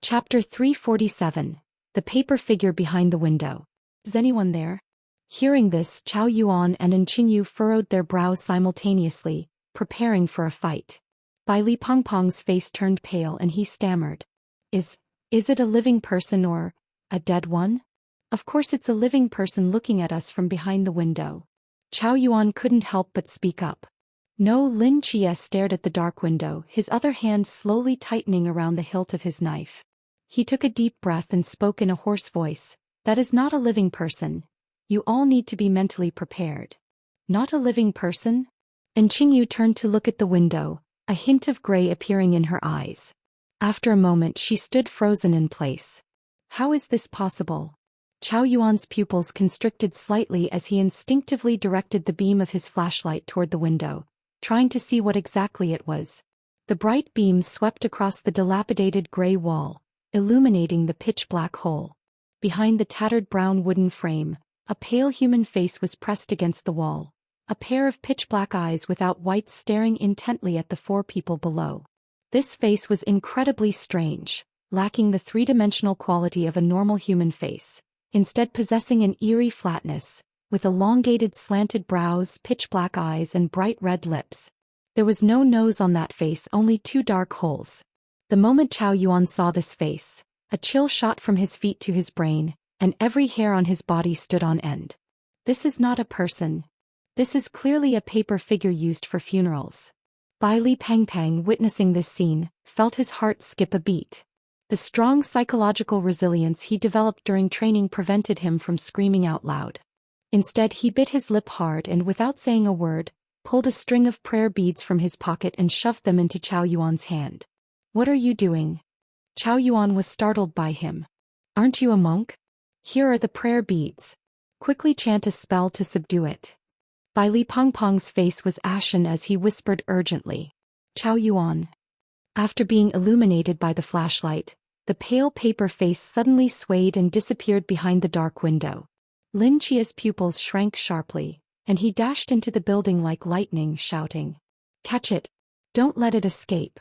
Chapter 347. The paper figure behind the window. Is anyone there? Hearing this, Chao Yuan and Qingyu furrowed their brows simultaneously, preparing for a fight. Bai Li Pengpeng's face turned pale and he stammered. Is it a living person or a dead one? Of course it's a living person looking at us from behind the window. Chao Yuan couldn't help but speak up. No. Lin Jie stared at the dark window, his other hand slowly tightening around the hilt of his knife. He took a deep breath and spoke in a hoarse voice. That is not a living person. You all need to be mentally prepared. Not a living person? And Qingyu turned to look at the window, a hint of gray appearing in her eyes. After a moment she stood frozen in place. How is this possible? Chao Yuan's pupils constricted slightly as he instinctively directed the beam of his flashlight toward the window, trying to see what exactly it was. The bright beam swept across the dilapidated gray wall, illuminating the pitch-black hole. Behind the tattered brown wooden frame, a pale human face was pressed against the wall, a pair of pitch-black eyes without whites staring intently at the four people below. This face was incredibly strange, lacking the three-dimensional quality of a normal human face, instead possessing an eerie flatness, with elongated slanted brows, pitch-black eyes and bright red lips. There was no nose on that face, only two dark holes. The moment Chao Yuan saw this face, a chill shot from his feet to his brain, and every hair on his body stood on end. This is not a person. This is clearly a paper figure used for funerals. Bai Li Pengpeng, witnessing this scene, felt his heart skip a beat. The strong psychological resilience he developed during training prevented him from screaming out loud. Instead he bit his lip hard and without saying a word, pulled a string of prayer beads from his pocket and shoved them into Chao Yuan's hand. What are you doing? Chao Yuan was startled by him. Aren't you a monk? Here are the prayer beads. Quickly chant a spell to subdue it. Bai Li Pengpeng's face was ashen as he whispered urgently. Chao Yuan. After being illuminated by the flashlight, the pale paper face suddenly swayed and disappeared behind the dark window. Lin Jie's pupils shrank sharply, and he dashed into the building like lightning, shouting, "Catch it! Don't let it escape!"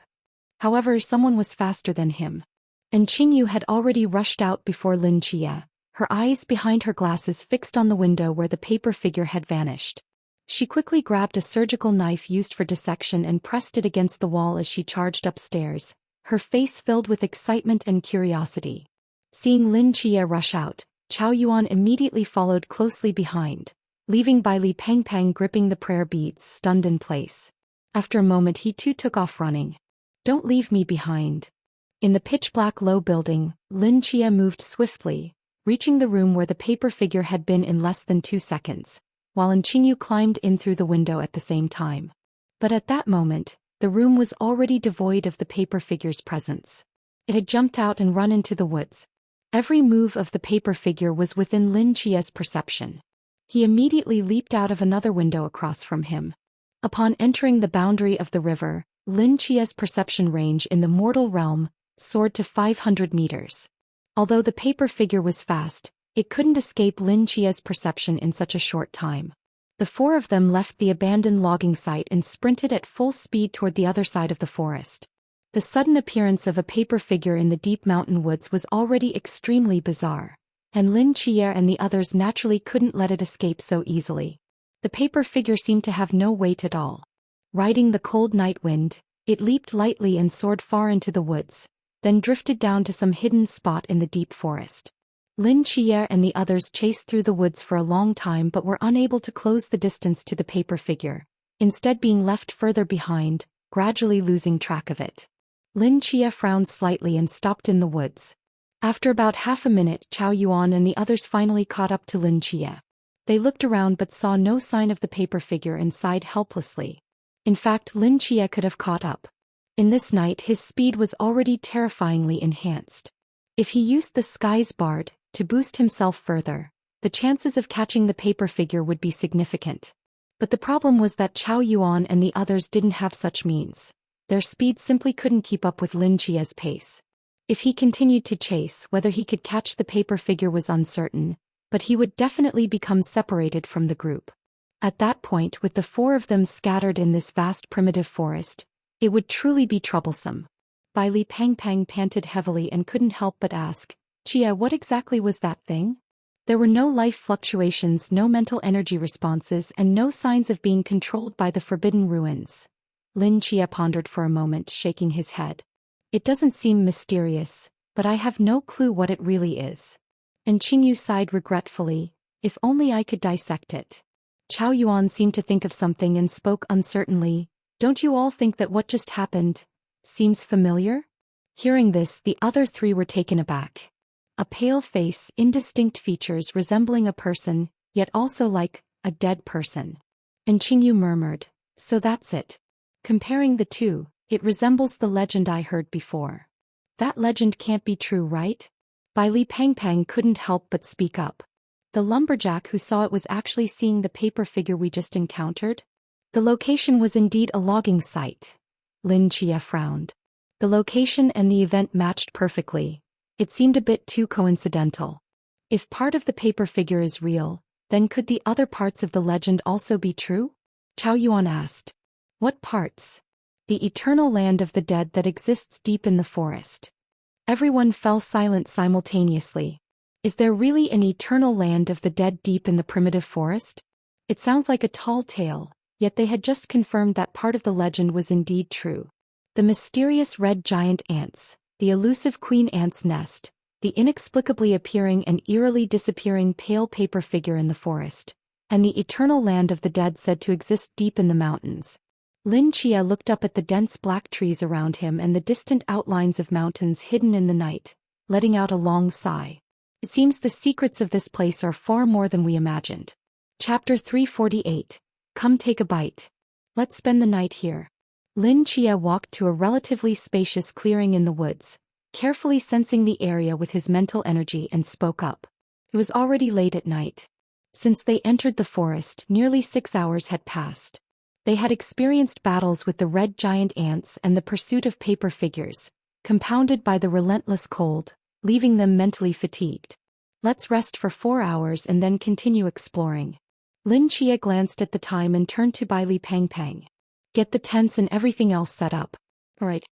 However, someone was faster than him. And Qingyu had already rushed out before Lin Jie, her eyes behind her glasses fixed on the window where the paper figure had vanished. She quickly grabbed a surgical knife used for dissection and pressed it against the wall as she charged upstairs, her face filled with excitement and curiosity. Seeing Lin Jie rush out, Chao Yuan immediately followed closely behind, leaving Bai Li Pengpeng gripping the prayer beads, stunned in place. After a moment he too took off running. Don't leave me behind. In the pitch-black low building, Lin Jie moved swiftly, reaching the room where the paper figure had been in less than 2 seconds, while Qingyu climbed in through the window at the same time. But at that moment, the room was already devoid of the paper figure's presence. It had jumped out and run into the woods. Every move of the paper figure was within Lin Jie's perception. He immediately leaped out of another window across from him. Upon entering the boundary of the river, Lin Jie's perception range in the mortal realm soared to 500 meters. Although the paper figure was fast, it couldn't escape Lin Jie's perception in such a short time. The four of them left the abandoned logging site and sprinted at full speed toward the other side of the forest. The sudden appearance of a paper figure in the deep mountain woods was already extremely bizarre, and Lin Jie and the others naturally couldn't let it escape so easily. The paper figure seemed to have no weight at all. Riding the cold night wind, it leaped lightly and soared far into the woods, then drifted down to some hidden spot in the deep forest. Lin Jie and the others chased through the woods for a long time but were unable to close the distance to the paper figure, instead being left further behind, gradually losing track of it. Lin Jie frowned slightly and stopped in the woods. After about half a minute, Chao Yuan and the others finally caught up to Lin Jie. They looked around but saw no sign of the paper figure and sighed helplessly. In fact, Lin Jie could have caught up. In this night his speed was already terrifyingly enhanced. If he used the Sky's Bard to boost himself further, the chances of catching the paper figure would be significant. But the problem was that Chao Yuan and the others didn't have such means. Their speed simply couldn't keep up with Lin Jie's pace. If he continued to chase, whether he could catch the paper figure was uncertain, but he would definitely become separated from the group. At that point, with the four of them scattered in this vast primitive forest, it would truly be troublesome. Bai Li Pang panted heavily and couldn't help but ask, Chia, what exactly was that thing? There were no life fluctuations, no mental energy responses, and no signs of being controlled by the forbidden ruins. Lin Chia pondered for a moment, shaking his head. It doesn't seem mysterious, but I have no clue what it really is. And Qingyu sighed regretfully, if only I could dissect it. Chao Yuan seemed to think of something and spoke uncertainly, don't you all think that what just happened seems familiar? Hearing this, the other three were taken aback. A pale face, indistinct features resembling a person, yet also like a dead person. And Qingyu murmured, so that's it. Comparing the two, it resembles the legend I heard before. That legend can't be true, right? Bai Li Pang couldn't help but speak up. The lumberjack who saw it was actually seeing the paper figure we just encountered? The location was indeed a logging site. Lin Chia frowned. The location and the event matched perfectly. It seemed a bit too coincidental. If part of the paper figure is real, then could the other parts of the legend also be true? Chao Yuan asked. What parts? The eternal land of the dead that exists deep in the forest. Everyone fell silent simultaneously. Is there really an eternal land of the dead deep in the primitive forest? It sounds like a tall tale, yet they had just confirmed that part of the legend was indeed true. The mysterious red giant ants, the elusive queen ant's nest, the inexplicably appearing and eerily disappearing pale paper figure in the forest, and the eternal land of the dead said to exist deep in the mountains. Lin Chia looked up at the dense black trees around him and the distant outlines of mountains hidden in the night, letting out a long sigh. It seems the secrets of this place are far more than we imagined. Chapter 348. Come take a bite. Let's spend the night here. Lin Chia walked to a relatively spacious clearing in the woods, carefully sensing the area with his mental energy, and spoke up. It was already late at night. Since they entered the forest, nearly 6 hours had passed. They had experienced battles with the red giant ants and the pursuit of paper figures, compounded by the relentless cold, leaving them mentally fatigued. Let's rest for 4 hours and then continue exploring. Lin Chia glanced at the time and turned to Bai Li Pang. Get the tents and everything else set up. Right.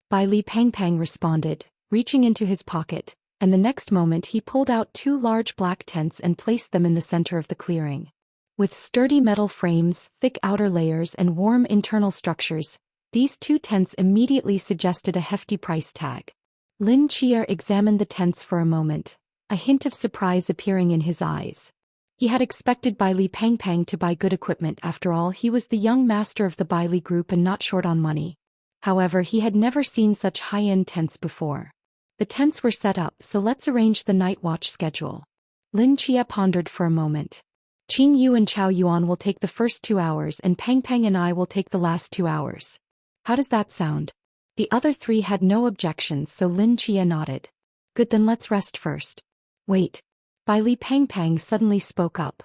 Bai Li Pang responded, reaching into his pocket, and the next moment he pulled out 2 large black tents and placed them in the center of the clearing. With sturdy metal frames, thick outer layers and warm internal structures, these 2 tents immediately suggested a hefty price tag. Lin Chia examined the tents for a moment, a hint of surprise appearing in his eyes. He had expected Bai Li Pang to buy good equipment. After all, he was the young master of the Bai Li group and not short on money. However, he had never seen such high-end tents before. The tents were set up, so let's arrange the night watch schedule. Lin Chia pondered for a moment. Qingyu and Chao Yuan will take the first 2 hours and Pang and I will take the last 2 hours. How does that sound? The other 3 had no objections, so Lin Chia nodded. Good, then let's rest first. Wait. Bai Li Pang suddenly spoke up.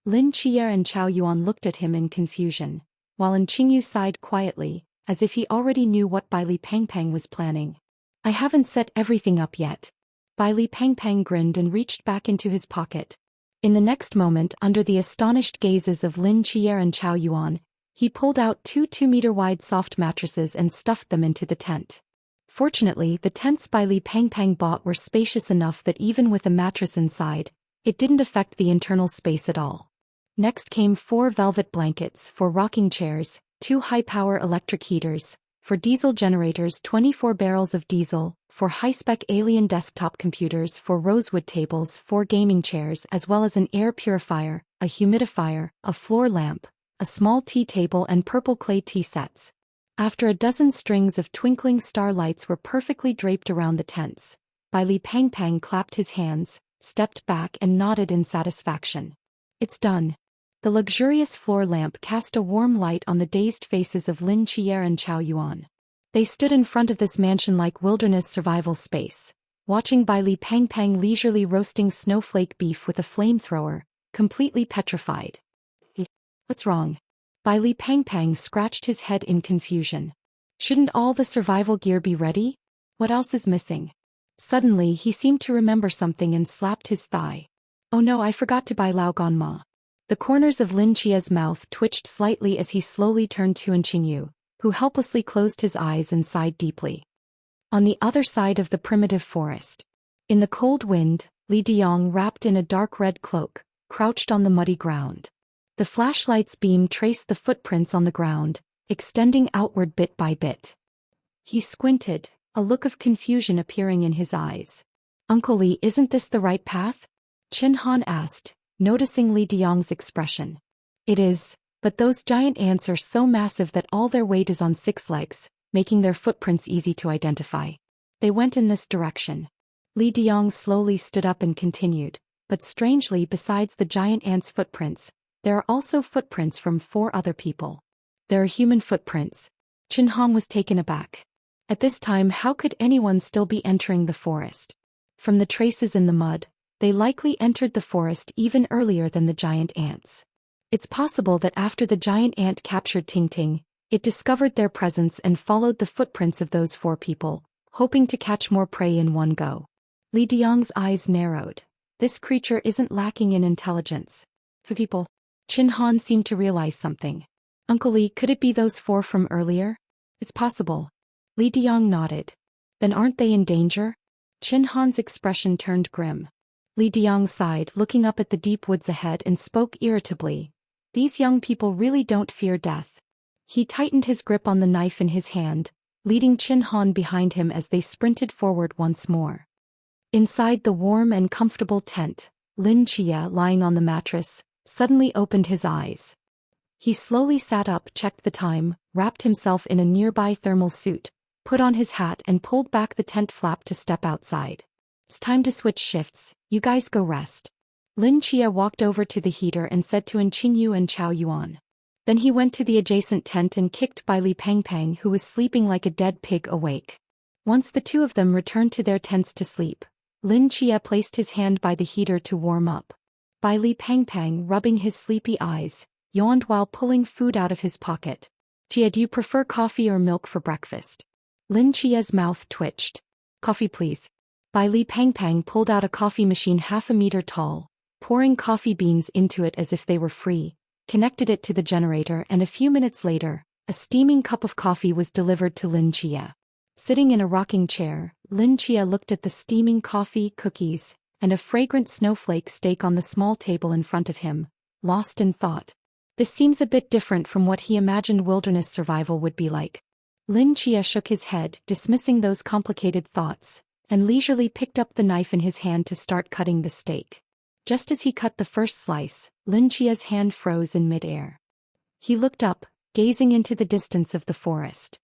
Lin Chia and Chao Yuan looked at him in confusion, while Qingyu sighed quietly, as if he already knew what Bai Li Pang was planning. I haven't set everything up yet. Bai Li Pang grinned and reached back into his pocket. In the next moment, under the astonished gazes of Lin Chia and Chao Yuan, he pulled out 2 2-meter-wide soft mattresses and stuffed them into the tent. Fortunately, the tents Bai Li Pang bought were spacious enough that even with a mattress inside, it didn't affect the internal space at all. Next came 4 velvet blankets, 4 rocking chairs, 2 high-power electric heaters, 4 diesel generators, 24 barrels of diesel, 4 high-spec alien desktop computers, 4 rosewood tables, 4 gaming chairs, as well as an air purifier, a humidifier, a floor lamp, a small tea table and purple clay tea sets. After a dozen strings of twinkling star lights were perfectly draped around the tents, Bai Li Pang clapped his hands, stepped back and nodded in satisfaction. It's done. The luxurious floor lamp cast a warm light on the dazed faces of Lin Chia and Chao Yuan. They stood in front of this mansion-like wilderness survival space, watching Bai Li Pang leisurely roasting snowflake beef with a flamethrower, completely petrified. What's wrong? Bai Li Pang scratched his head in confusion. Shouldn't all the survival gear be ready? What else is missing? Suddenly he seemed to remember something and slapped his thigh. Oh no, I forgot to buy Lao Gan Ma. The corners of Lin Chia's mouth twitched slightly as he slowly turned to Qingyu, who helplessly closed his eyes and sighed deeply. On the other side of the primitive forest. In the cold wind, Li Diang, wrapped in a dark red cloak, crouched on the muddy ground. The flashlight's beam traced the footprints on the ground, extending outward bit by bit. He squinted, a look of confusion appearing in his eyes. "Uncle Li, isn't this the right path?" Qin Han asked, noticing Li Diang's expression. "It is, but those giant ants are so massive that all their weight is on 6 legs, making their footprints easy to identify. They went in this direction." Li Diang slowly stood up and continued, "But strangely, besides the giant ants' footprints, there are also footprints from 4 other people. There are human footprints." Qin Han was taken aback. At this time, how could anyone still be entering the forest? From the traces in the mud, they likely entered the forest even earlier than the giant ants. It's possible that after the giant ant captured Ting Ting, it discovered their presence and followed the footprints of those 4 people, hoping to catch more prey in one go. Li Diang's eyes narrowed. This creature isn't lacking in intelligence. For people. Qin Han seemed to realize something. "Uncle Li, could it be those 4 from earlier?" "It's possible." Li Diang nodded. "Then aren't they in danger?" Qin Han's expression turned grim. Li Diang sighed, looking up at the deep woods ahead, and spoke irritably. "These young people really don't fear death." He tightened his grip on the knife in his hand, leading Qin Han behind him as they sprinted forward once more. Inside the warm and comfortable tent, Lin Chia, lying on the mattress, suddenly opened his eyes. He slowly sat up, checked the time, wrapped himself in a nearby thermal suit, put on his hat and pulled back the tent flap to step outside. "It's time to switch shifts, you guys go rest." Lin Chia walked over to the heater and said to Qingyu and Chao Yuan. Then he went to the adjacent tent and kicked by Li Pengpeng, who was sleeping like a dead pig, awake. Once the 2 of them returned to their tents to sleep, Lin Chia placed his hand by the heater to warm up. By Li Pengpeng, rubbing his sleepy eyes, yawned while pulling food out of his pocket. "Chia, do you prefer coffee or milk for breakfast?" Lin Chia's mouth twitched. "Coffee, please." Bai Li Pengpeng pulled out a coffee machine half a meter tall, pouring coffee beans into it as if they were free, connected it to the generator, and a few minutes later, a steaming cup of coffee was delivered to Lin Chia. Sitting in a rocking chair, Lin Chia looked at the steaming coffee, cookies, and a fragrant snowflake steak on the small table in front of him, lost in thought. This seems a bit different from what he imagined wilderness survival would be like. Lin Chia shook his head, dismissing those complicated thoughts, and leisurely picked up the knife in his hand to start cutting the steak. Just as he cut the first slice, Lin Chia's hand froze in midair. He looked up, gazing into the distance of the forest.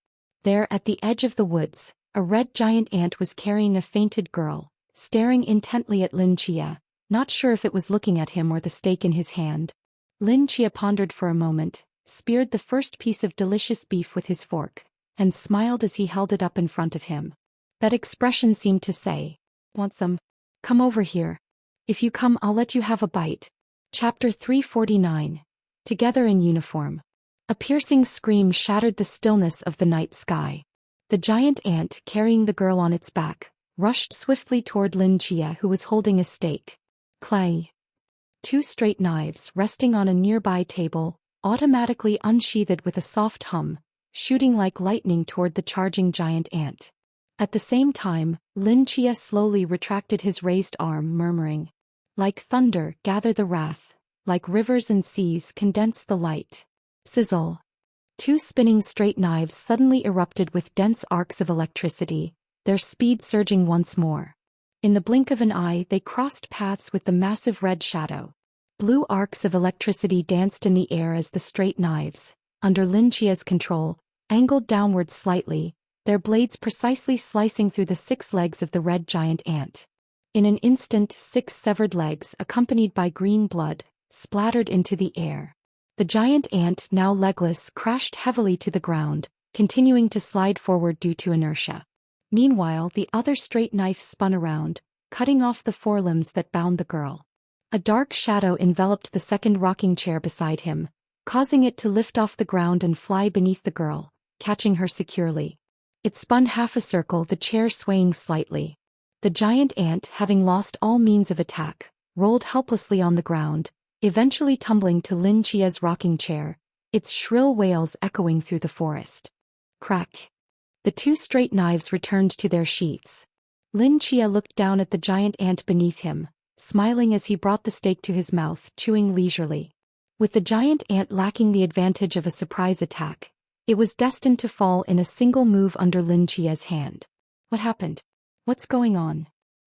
There, at the edge of the woods, a red giant ant was carrying a fainted girl, staring intently at Lin Chia, not sure if it was looking at him or the steak in his hand. Lin Chia pondered for a moment, speared the first piece of delicious beef with his fork, and smiled as he held it up in front of him. That expression seemed to say, "Want some? Come over here. If you come, I'll let you have a bite." Chapter 349. Together in uniform. A piercing scream shattered the stillness of the night sky. The giant ant, carrying the girl on its back, rushed swiftly toward Lin Chia, who was holding a steak. Clang! 2 straight knives, resting on a nearby table, automatically unsheathed with a soft hum, shooting like lightning toward the charging giant ant. At the same time, Lin Chia slowly retracted his raised arm, murmuring, "Like thunder, gather the wrath, like rivers and seas, condense the light." Sizzle. 2 spinning straight knives suddenly erupted with dense arcs of electricity, their speed surging once more. In the blink of an eye, they crossed paths with the massive red shadow. Blue arcs of electricity danced in the air as the straight knives, under Lin Chia's control, angled downward slightly, their blades precisely slicing through the 6 legs of the red giant ant. In an instant, 6 severed legs, accompanied by green blood, splattered into the air. The giant ant, now legless, crashed heavily to the ground, continuing to slide forward due to inertia. Meanwhile, the other straight knife spun around, cutting off the forelimbs that bound the girl. A dark shadow enveloped the second rocking chair beside him, causing it to lift off the ground and fly beneath the girl, catching her securely. It spun half a circle, the chair swaying slightly. The giant ant, having lost all means of attack, rolled helplessly on the ground, eventually tumbling to Lin Chia's rocking chair, its shrill wails echoing through the forest. Crack! The two straight knives returned to their sheaths. Lin Chia looked down at the giant ant beneath him, smiling as he brought the steak to his mouth, chewing leisurely. With the giant ant lacking the advantage of a surprise attack, it was destined to fall in a single move under Lin Chia's hand. What happened? What's going on?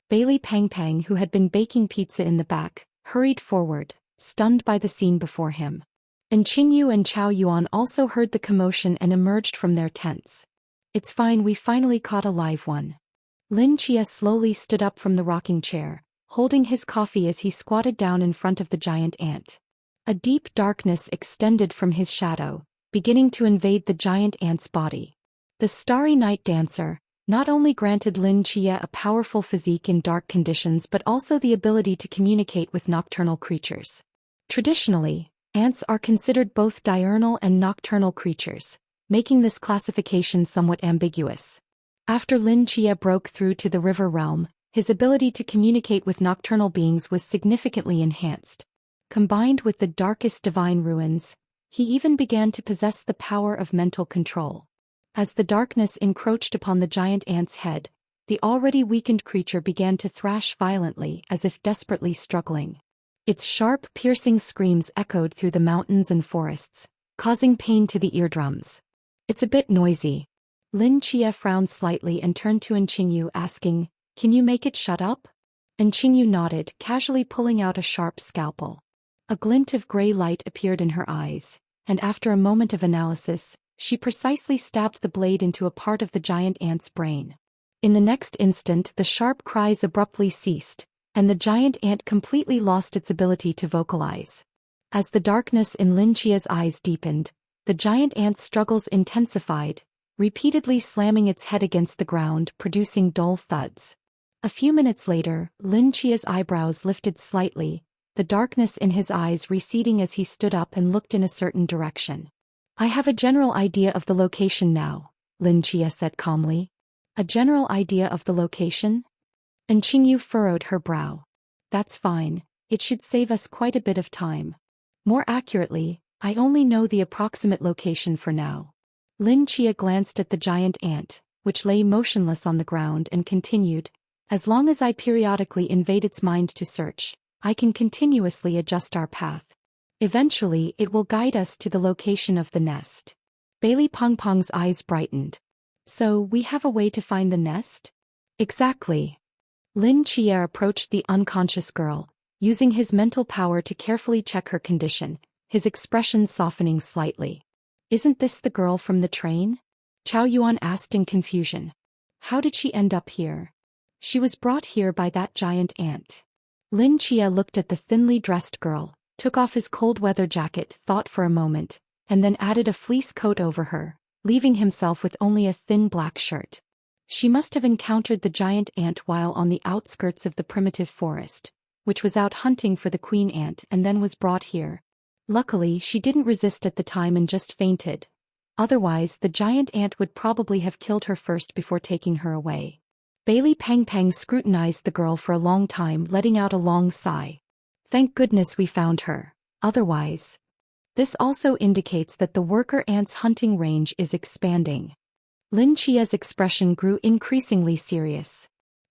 Bailey Pang Pang, who had been baking pizza in the back, hurried forward, stunned by the scene before him. And Qingyu and Chao Yuan also heard the commotion and emerged from their tents. It's fine, we finally caught a live one. Lin Chia slowly stood up from the rocking chair, holding his coffee as he squatted down in front of the giant ant. A deep darkness extended from his shadow, beginning to invade the giant ant's body. The starry night dancer not only granted Lin Chia a powerful physique in dark conditions but also the ability to communicate with nocturnal creatures. Traditionally, ants are considered both diurnal and nocturnal creatures, making this classification somewhat ambiguous. After Lin Chia broke through to the river realm, his ability to communicate with nocturnal beings was significantly enhanced. Combined with the darkest divine ruins, he even began to possess the power of mental control. As the darkness encroached upon the giant ant's head, the already weakened creature began to thrash violently as if desperately struggling. Its sharp, piercing screams echoed through the mountains and forests, causing pain to the eardrums. It's a bit noisy. Lin Chia frowned slightly and turned to Qingyu, asking, "Can you make it shut up?" Qingyu nodded, casually pulling out a sharp scalpel. A glint of gray light appeared in her eyes, and after a moment of analysis, she precisely stabbed the blade into a part of the giant ant's brain. In the next instant, the sharp cries abruptly ceased, and the giant ant completely lost its ability to vocalize. As the darkness in Lin Chia's eyes deepened, the giant ant's struggles intensified, repeatedly slamming its head against the ground, producing dull thuds. A few minutes later, Lin Chia's eyebrows lifted slightly, the darkness in his eyes receding as he stood up and looked in a certain direction. "I have a general idea of the location now," Lin Chia said calmly. "A general idea of the location?" And Qingyu furrowed her brow. "That's fine, it should save us quite a bit of time. More accurately, I only know the approximate location for now." Lin Chia glanced at the giant ant, which lay motionless on the ground, and continued, "As long as I periodically invade its mind to search, I can continuously adjust our path. Eventually it will guide us to the location of the nest." Bailey Pong Pong's eyes brightened. "So we have a way to find the nest?" "Exactly." Lin Chia approached the unconscious girl, using his mental power to carefully check her condition, his expression softening slightly. "Isn't this the girl from the train?" Chao Yuan asked in confusion. "How did she end up here?" "She was brought here by that giant ant." Lin Chia looked at the thinly dressed girl, took off his cold weather jacket, thought for a moment, and then added a fleece coat over her, leaving himself with only a thin black shirt. She must have encountered the giant ant while on the outskirts of the primitive forest, which was out hunting for the queen ant, and then was brought here. Luckily, she didn't resist at the time and just fainted. Otherwise, the giant ant would probably have killed her first before taking her away. Bailey Pang Pang scrutinized the girl for a long time, letting out a long sigh. "Thank goodness we found her. Otherwise..." This also indicates that the worker ant's hunting range is expanding. Lin Chia's expression grew increasingly serious.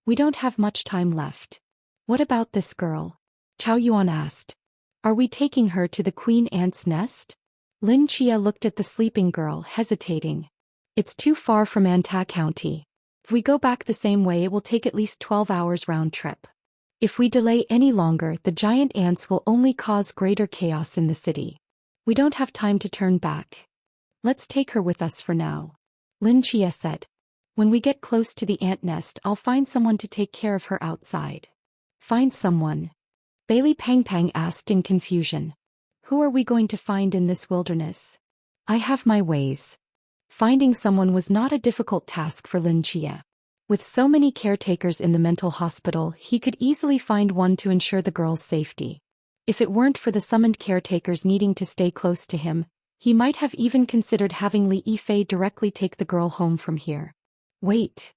"We don't have much time left." "What about this girl?" Chao Yuan asked. "Are we taking her to the queen ant's nest?" Lin Chia looked at the sleeping girl, hesitating. "It's too far from Anta County. If we go back the same way, it will take at least 12 hours round trip. If we delay any longer, the giant ants will only cause greater chaos in the city. We don't have time to turn back. Let's take her with us for now," Lin Chia said. "When we get close to the ant nest, I'll find someone to take care of her outside." "Find someone?" Bailey Pang Pang asked in confusion. "Who are we going to find in this wilderness?" "I have my ways." Finding someone was not a difficult task for Lin Chia. With so many caretakers in the mental hospital, he could easily find one to ensure the girl's safety. If it weren't for the summoned caretakers needing to stay close to him, he might have even considered having Li Yifei directly take the girl home from here. "Wait."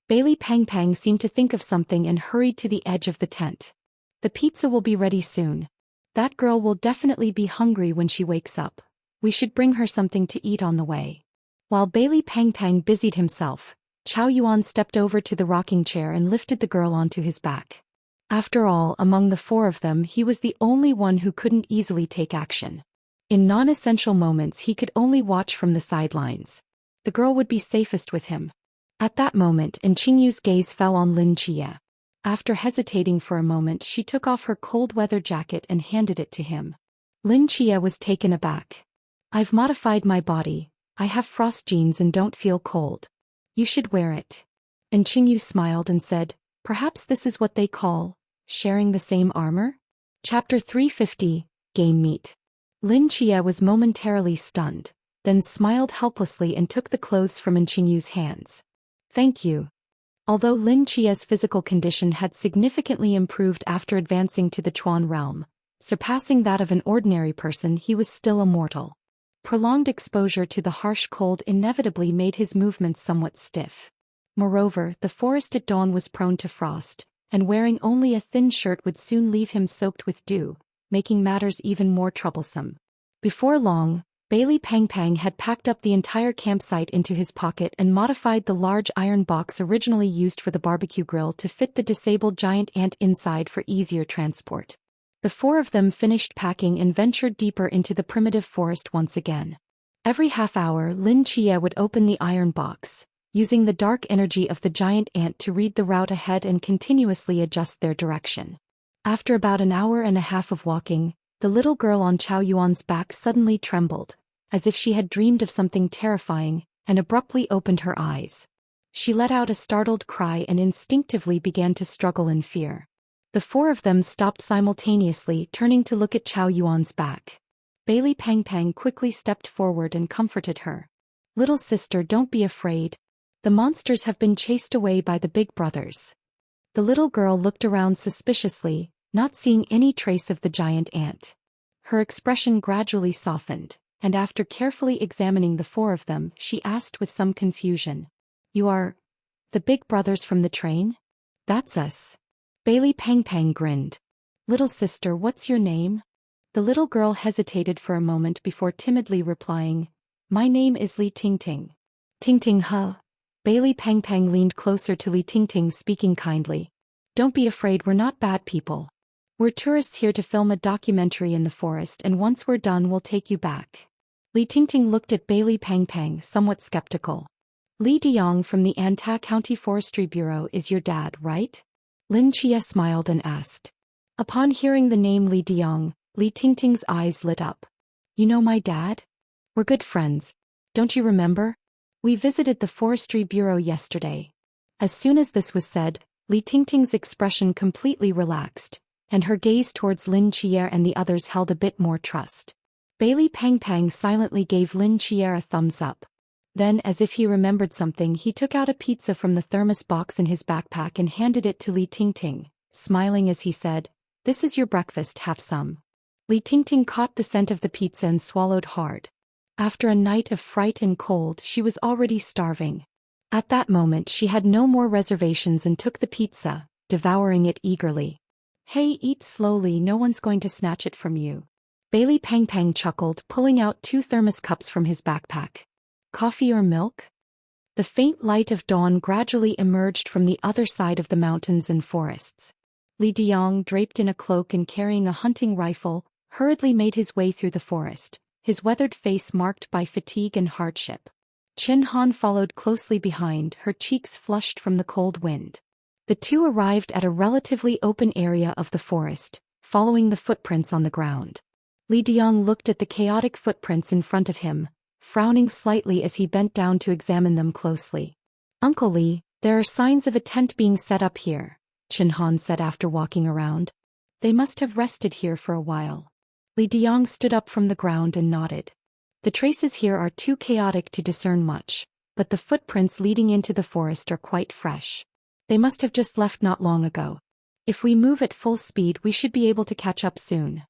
Bailey Pang Pang seemed to think of something and hurried to the edge of the tent. "The pizza will be ready soon. That girl will definitely be hungry when she wakes up. We should bring her something to eat on the way." While Bailey Pang Pang busied himself, Chow Yuan stepped over to the rocking chair and lifted the girl onto his back. After all, among the four of them he was the only one who couldn't easily take action. In non-essential moments he could only watch from the sidelines. The girl would be safest with him. At that moment, Qingyu's gaze fell on Lin Chia. After hesitating for a moment, she took off her cold weather jacket and handed it to him. Lin Chia was taken aback. "I've modified my body. I have frost genes and don't feel cold. You should wear it." And Qingyu smiled and said, "Perhaps this is what they call sharing the same armor?" Chapter 350, Game Meat. Lin Chia was momentarily stunned, then smiled helplessly and took the clothes from Qingyu's hands. "Thank you." Although Lin Chia's physical condition had significantly improved after advancing to the Chuan realm, surpassing that of an ordinary person, he was still a mortal. Prolonged exposure to the harsh cold inevitably made his movements somewhat stiff. Moreover, the forest at dawn was prone to frost, and wearing only a thin shirt would soon leave him soaked with dew, making matters even more troublesome. Before long, Bailey Pang Pang had packed up the entire campsite into his pocket and modified the large iron box originally used for the barbecue grill to fit the disabled giant ant inside for easier transport. The four of them finished packing and ventured deeper into the primitive forest once again. Every half hour, Lin Chia would open the iron box, using the dark energy of the giant ant to read the route ahead and continuously adjust their direction. After about an hour and a half of walking, the little girl on Chow Yuan's back suddenly trembled, as if she had dreamed of something terrifying, and abruptly opened her eyes. She let out a startled cry and instinctively began to struggle in fear. The four of them stopped simultaneously, turning to look at Chow Yuan's back. Bailey Pang Pang quickly stepped forward and comforted her. "Little sister, don't be afraid. The monsters have been chased away by the big brothers." The little girl looked around suspiciously, not seeing any trace of the giant ant. Her expression gradually softened, and after carefully examining the four of them, she asked with some confusion, "You are the big brothers from the train?" "That's us." Bailey Pang Pang grinned. "Little sister, what's your name?" The little girl hesitated for a moment before timidly replying, "My name is Li Tingting." "Tingting, huh?" Bailey Pang Pang leaned closer to Li Tingting, speaking kindly. "Don't be afraid, we're not bad people. We're tourists here to film a documentary in the forest, and once we're done we'll take you back." Li Tingting looked at Bailey Pang Pang, somewhat skeptical. "Li Diong from the Anta County Forestry Bureau is your dad, right?" Lin Chia smiled and asked. Upon hearing the name Li Diong, Li Tingting's eyes lit up. "You know my dad? We're good friends. Don't you remember? We visited the Forestry Bureau yesterday." As soon as this was said, Li Tingting's expression completely relaxed, and her gaze towards Lin Chia and the others held a bit more trust. Bailey Pang Pang silently gave Lin Chia a thumbs up. Then, as if he remembered something, he took out a pizza from the thermos box in his backpack and handed it to Li Tingting, smiling as he said, "This is your breakfast, have some." Li Tingting caught the scent of the pizza and swallowed hard. After a night of fright and cold, she was already starving. At that moment she had no more reservations and took the pizza, devouring it eagerly. "Hey, eat slowly, no one's going to snatch it from you." Bailey Pang Pang chuckled, pulling out 2 thermos cups from his backpack. "Coffee or milk?" The faint light of dawn gradually emerged from the other side of the mountains and forests. Li Diong, draped in a cloak and carrying a hunting rifle, hurriedly made his way through the forest, his weathered face marked by fatigue and hardship. Chen Han followed closely behind, her cheeks flushed from the cold wind. The two arrived at a relatively open area of the forest, following the footprints on the ground. Li Diong looked at the chaotic footprints in front of him, frowning slightly as he bent down to examine them closely. "Uncle Li, there are signs of a tent being set up here," Chen Han said after walking around. "They must have rested here for a while." Li Diong stood up from the ground and nodded. "The traces here are too chaotic to discern much, but the footprints leading into the forest are quite fresh. They must have just left not long ago. If we move at full speed we should be able to catch up soon."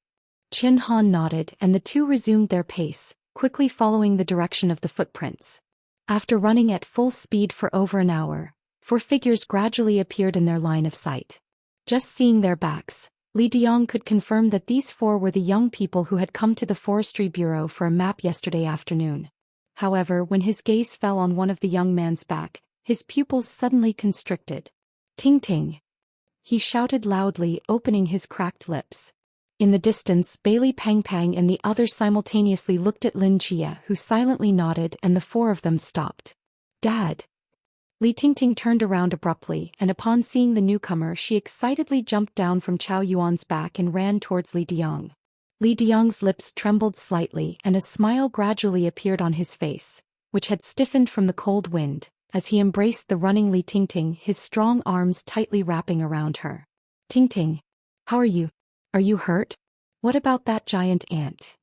Chen Han nodded and the two resumed their pace, quickly following the direction of the footprints. After running at full speed for over an hour, 4 figures gradually appeared in their line of sight. Just seeing their backs, Li Diong could confirm that these 4 were the young people who had come to the Forestry Bureau for a map yesterday afternoon. However, when his gaze fell on one of the young man's back, his pupils suddenly constricted. Ting ting! He shouted loudly, opening his cracked lips. In the distance, Bailey Pang Pang and the others simultaneously looked at Lin Chia, who silently nodded, and the four of them stopped. Dad! Li Tingting turned around abruptly, and upon seeing the newcomer she excitedly jumped down from Chao Yuan's back and ran towards Li Diang. Li Diang's lips trembled slightly and a smile gradually appeared on his face, which had stiffened from the cold wind, as he embraced the running Li Tingting, his strong arms tightly wrapping around her. Tingting, how are you? Are you hurt? What about that giant ant?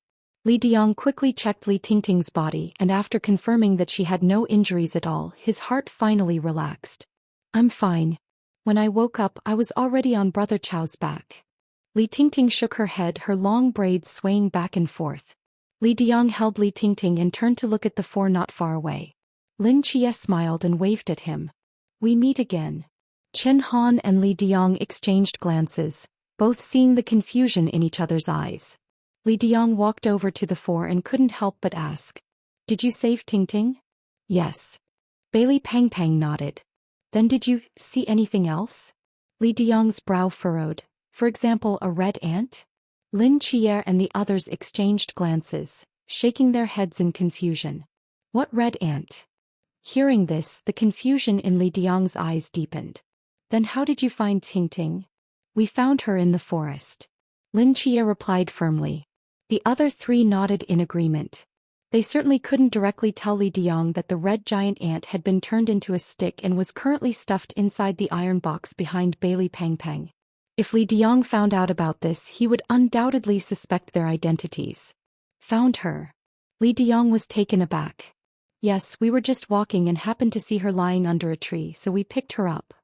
Li Diang quickly checked Li Tingting's body, and after confirming that she had no injuries at all, his heart finally relaxed. I'm fine. When I woke up, I was already on Brother Chao's back. Li Tingting shook her head, her long braids swaying back and forth. Li Diang held Li Tingting and turned to look at the four not far away. Lin Chia smiled and waved at him. We meet again. Chen Han and Li Diang exchanged glances, both seeing the confusion in each other's eyes. Li Diang walked over to the four and couldn't help but ask. Did you save Tingting? Yes. Bailey Pang Pang nodded. Then did you see anything else? Li Diang's brow furrowed. For example, a red ant? Lin Chia and the others exchanged glances, shaking their heads in confusion. What red ant? Hearing this, the confusion in Li Diang's eyes deepened. Then how did you find Tingting? We found her in the forest. Lin Chia replied firmly. The other three nodded in agreement. They certainly couldn't directly tell Li Diang that the red giant ant had been turned into a stick and was currently stuffed inside the iron box behind Bailey Pang Pang. If Li Diang found out about this, he would undoubtedly suspect their identities. Found her. Li Diang was taken aback. Yes, we were just walking and happened to see her lying under a tree, so we picked her up.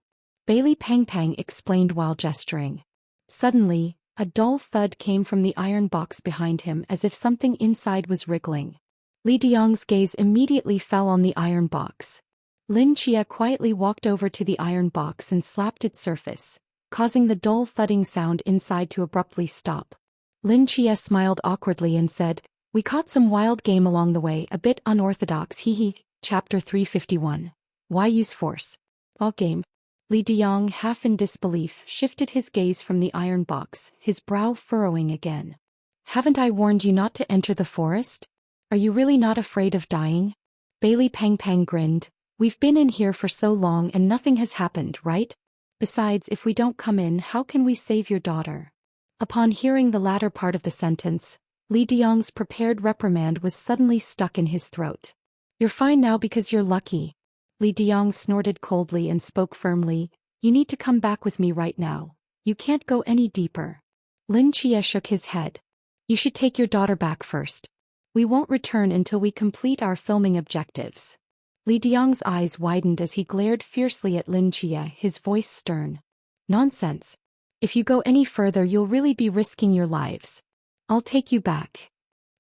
Bailey Pang Pang explained while gesturing. Suddenly, a dull thud came from the iron box behind him as if something inside was wriggling. Li Diang's gaze immediately fell on the iron box. Lin Chia quietly walked over to the iron box and slapped its surface, causing the dull thudding sound inside to abruptly stop. Lin Chia smiled awkwardly and said, We caught some wild game along the way, a bit unorthodox, hee. Chapter 351. Why use force? All game. Li Diang, half in disbelief, shifted his gaze from the iron box, his brow furrowing again. Haven't I warned you not to enter the forest? Are you really not afraid of dying? Bailey Pang Pang grinned. We've been in here for so long and nothing has happened, right? Besides, if we don't come in, how can we save your daughter? Upon hearing the latter part of the sentence, Li Diang's prepared reprimand was suddenly stuck in his throat. You're fine now because you're lucky. Li Diang snorted coldly and spoke firmly. You need to come back with me right now. You can't go any deeper. Lin Chia shook his head. You should take your daughter back first. We won't return until we complete our filming objectives. Li Diang's eyes widened as he glared fiercely at Lin Chia, his voice stern. Nonsense. If you go any further, you'll really be risking your lives. I'll take you back.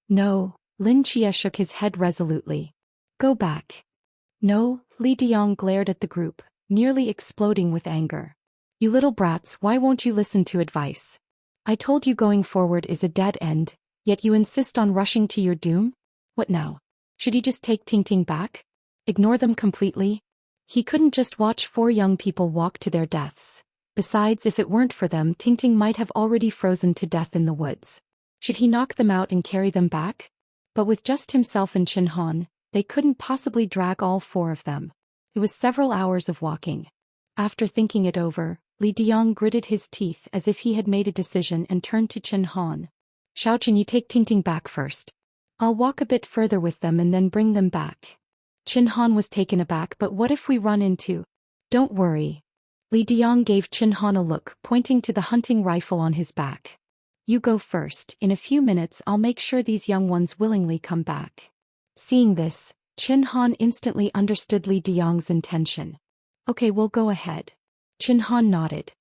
No, Lin Chia shook his head resolutely. Go back. No, Li Diang glared at the group, nearly exploding with anger. You little brats, why won't you listen to advice? I told you going forward is a dead end, yet you insist on rushing to your doom? What now? Should he just take Tingting back? Ignore them completely? He couldn't just watch four young people walk to their deaths. Besides, if it weren't for them, Tingting might have already frozen to death in the woods. Should he knock them out and carry them back? But with just himself and Chen Han, they couldn't possibly drag all four of them. It was several hours of walking. After thinking it over, Li Diang gritted his teeth as if he had made a decision and turned to Chen Han. Xiaochen, you take Tingting back first. I'll walk a bit further with them and then bring them back. Chen Han was taken aback. But what if we run into? Don't worry. Li Diang gave Chen Han a look, pointing to the hunting rifle on his back. You go first. In a few minutes I'll make sure these young ones willingly come back. Seeing this, Chen Han instantly understood Li Diang's intention. Okay, we'll go ahead. Chen Han nodded.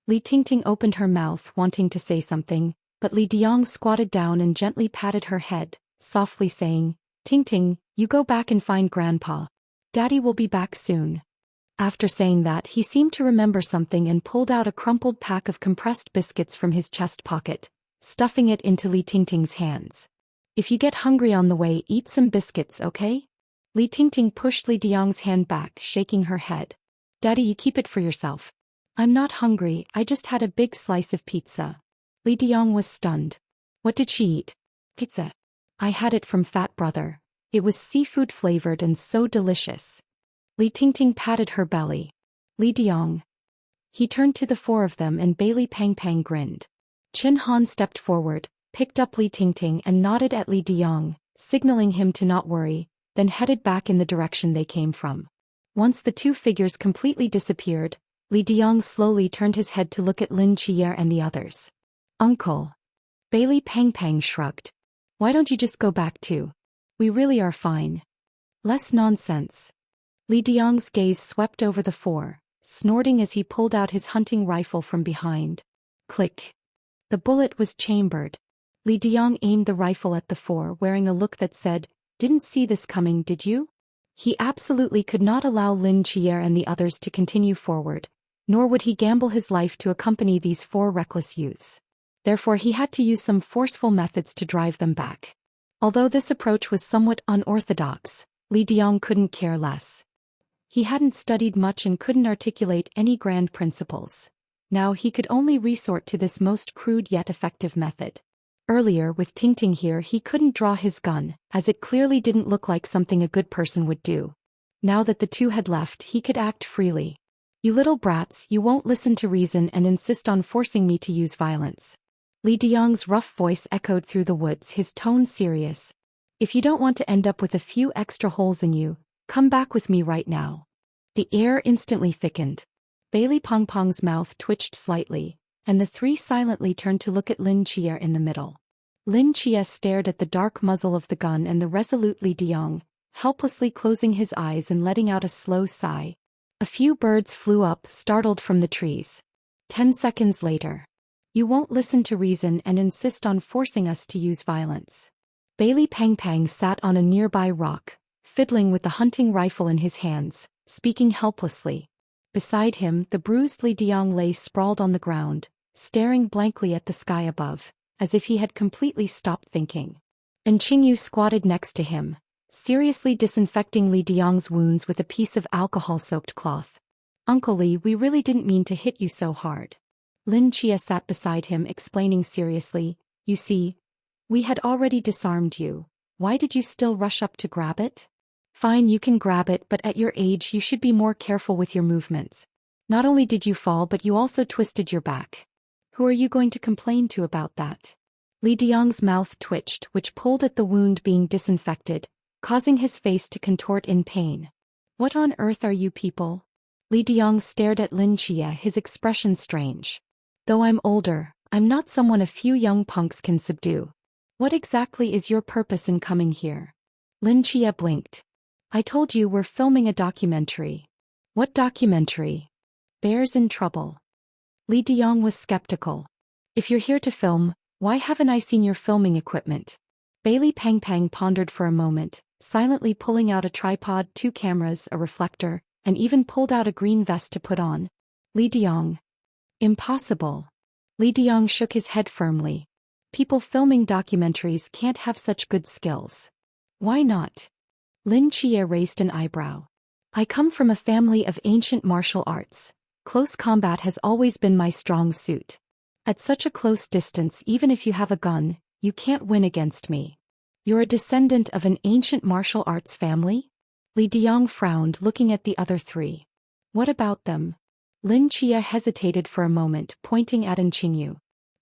Li Tingting opened her mouth, wanting to say something, but Li Diang squatted down and gently patted her head, softly saying, Tingting, you go back and find Grandpa. Daddy will be back soon. After saying that, he seemed to remember something and pulled out a crumpled pack of compressed biscuits from his chest pocket, stuffing it into Li Tingting's hands. If you get hungry on the way, eat some biscuits, okay? Li Tingting pushed Li Diang's hand back, shaking her head. Daddy, you keep it for yourself. I'm not hungry, I just had a big slice of pizza. Li Diang was stunned. What did she eat? Pizza. I had it from Fat Brother. It was seafood flavored and so delicious. Li Tingting patted her belly. Li Diang. He turned to the four of them and Bailey Pang Pang grinned. Chen Han stepped forward, picked up Li Tingting and nodded at Li Diang, signaling him to not worry, then headed back in the direction they came from. Once the two figures completely disappeared, Li Diang slowly turned his head to look at Lin Chier and the others. Uncle. Bailey Pang Pang shrugged. Why don't you just go back too? We really are fine. Less nonsense. Li Diang's gaze swept over the four, snorting as he pulled out his hunting rifle from behind. Click. The bullet was chambered. Li Diang aimed the rifle at the four, wearing a look that said, "Didn't see this coming, did you?" He absolutely could not allow Lin Chier and the others to continue forward, nor would he gamble his life to accompany these four reckless youths. Therefore he had to use some forceful methods to drive them back. Although this approach was somewhat unorthodox, Li Diang couldn't care less. He hadn't studied much and couldn't articulate any grand principles. Now he could only resort to this most crude yet effective method. Earlier, with Tingting here, he couldn't draw his gun, as it clearly didn't look like something a good person would do. Now that the two had left, he could act freely. You little brats, you won't listen to reason and insist on forcing me to use violence. Li Diang's rough voice echoed through the woods, his tone serious. If you don't want to end up with a few extra holes in you, come back with me right now. The air instantly thickened. Bailey Pong Pong's mouth twitched slightly, and the three silently turned to look at Lin Chia in the middle. Lin Chia stared at the dark muzzle of the gun and the resolute Li Diang, helplessly closing his eyes and letting out a slow sigh. A few birds flew up, startled from the trees. 10 seconds later. You won't listen to reason and insist on forcing us to use violence. Bailey Pang Pang sat on a nearby rock, fiddling with the hunting rifle in his hands, speaking helplessly. Beside him, the bruised Li Diang lay sprawled on the ground, staring blankly at the sky above, as if he had completely stopped thinking. And Qingyu squatted next to him, seriously disinfecting Li Diang's wounds with a piece of alcohol-soaked cloth. Uncle Li, we really didn't mean to hit you so hard. Lin Chia sat beside him, explaining seriously, you see, we had already disarmed you. Why did you still rush up to grab it? Fine, you can grab it, but at your age you should be more careful with your movements. Not only did you fall, but you also twisted your back. Who are you going to complain to about that? Li Diang's mouth twitched, which pulled at the wound being disinfected, causing his face to contort in pain. What on earth are you people? Li Diang stared at Lin Chia, his expression strange. Though I'm older, I'm not someone a few young punks can subdue. What exactly is your purpose in coming here? Lin Chia blinked. I told you we're filming a documentary. What documentary? Bears in Trouble. Li Diang was skeptical. If you're here to film, why haven't I seen your filming equipment? Bailey Pang Pang pondered for a moment, silently pulling out a tripod, 2 cameras, a reflector, and even pulled out a green vest to put on. Li Diang. Impossible. Li Diang shook his head firmly. People filming documentaries can't have such good skills. Why not? Lin Chia raised an eyebrow. I come from a family of ancient martial arts. Close combat has always been my strong suit. At such a close distance, even if you have a gun, you can't win against me. You're a descendant of an ancient martial arts family? Li Diang frowned, looking at the other three. What about them? Lin Chia hesitated for a moment, pointing at An Qingyu.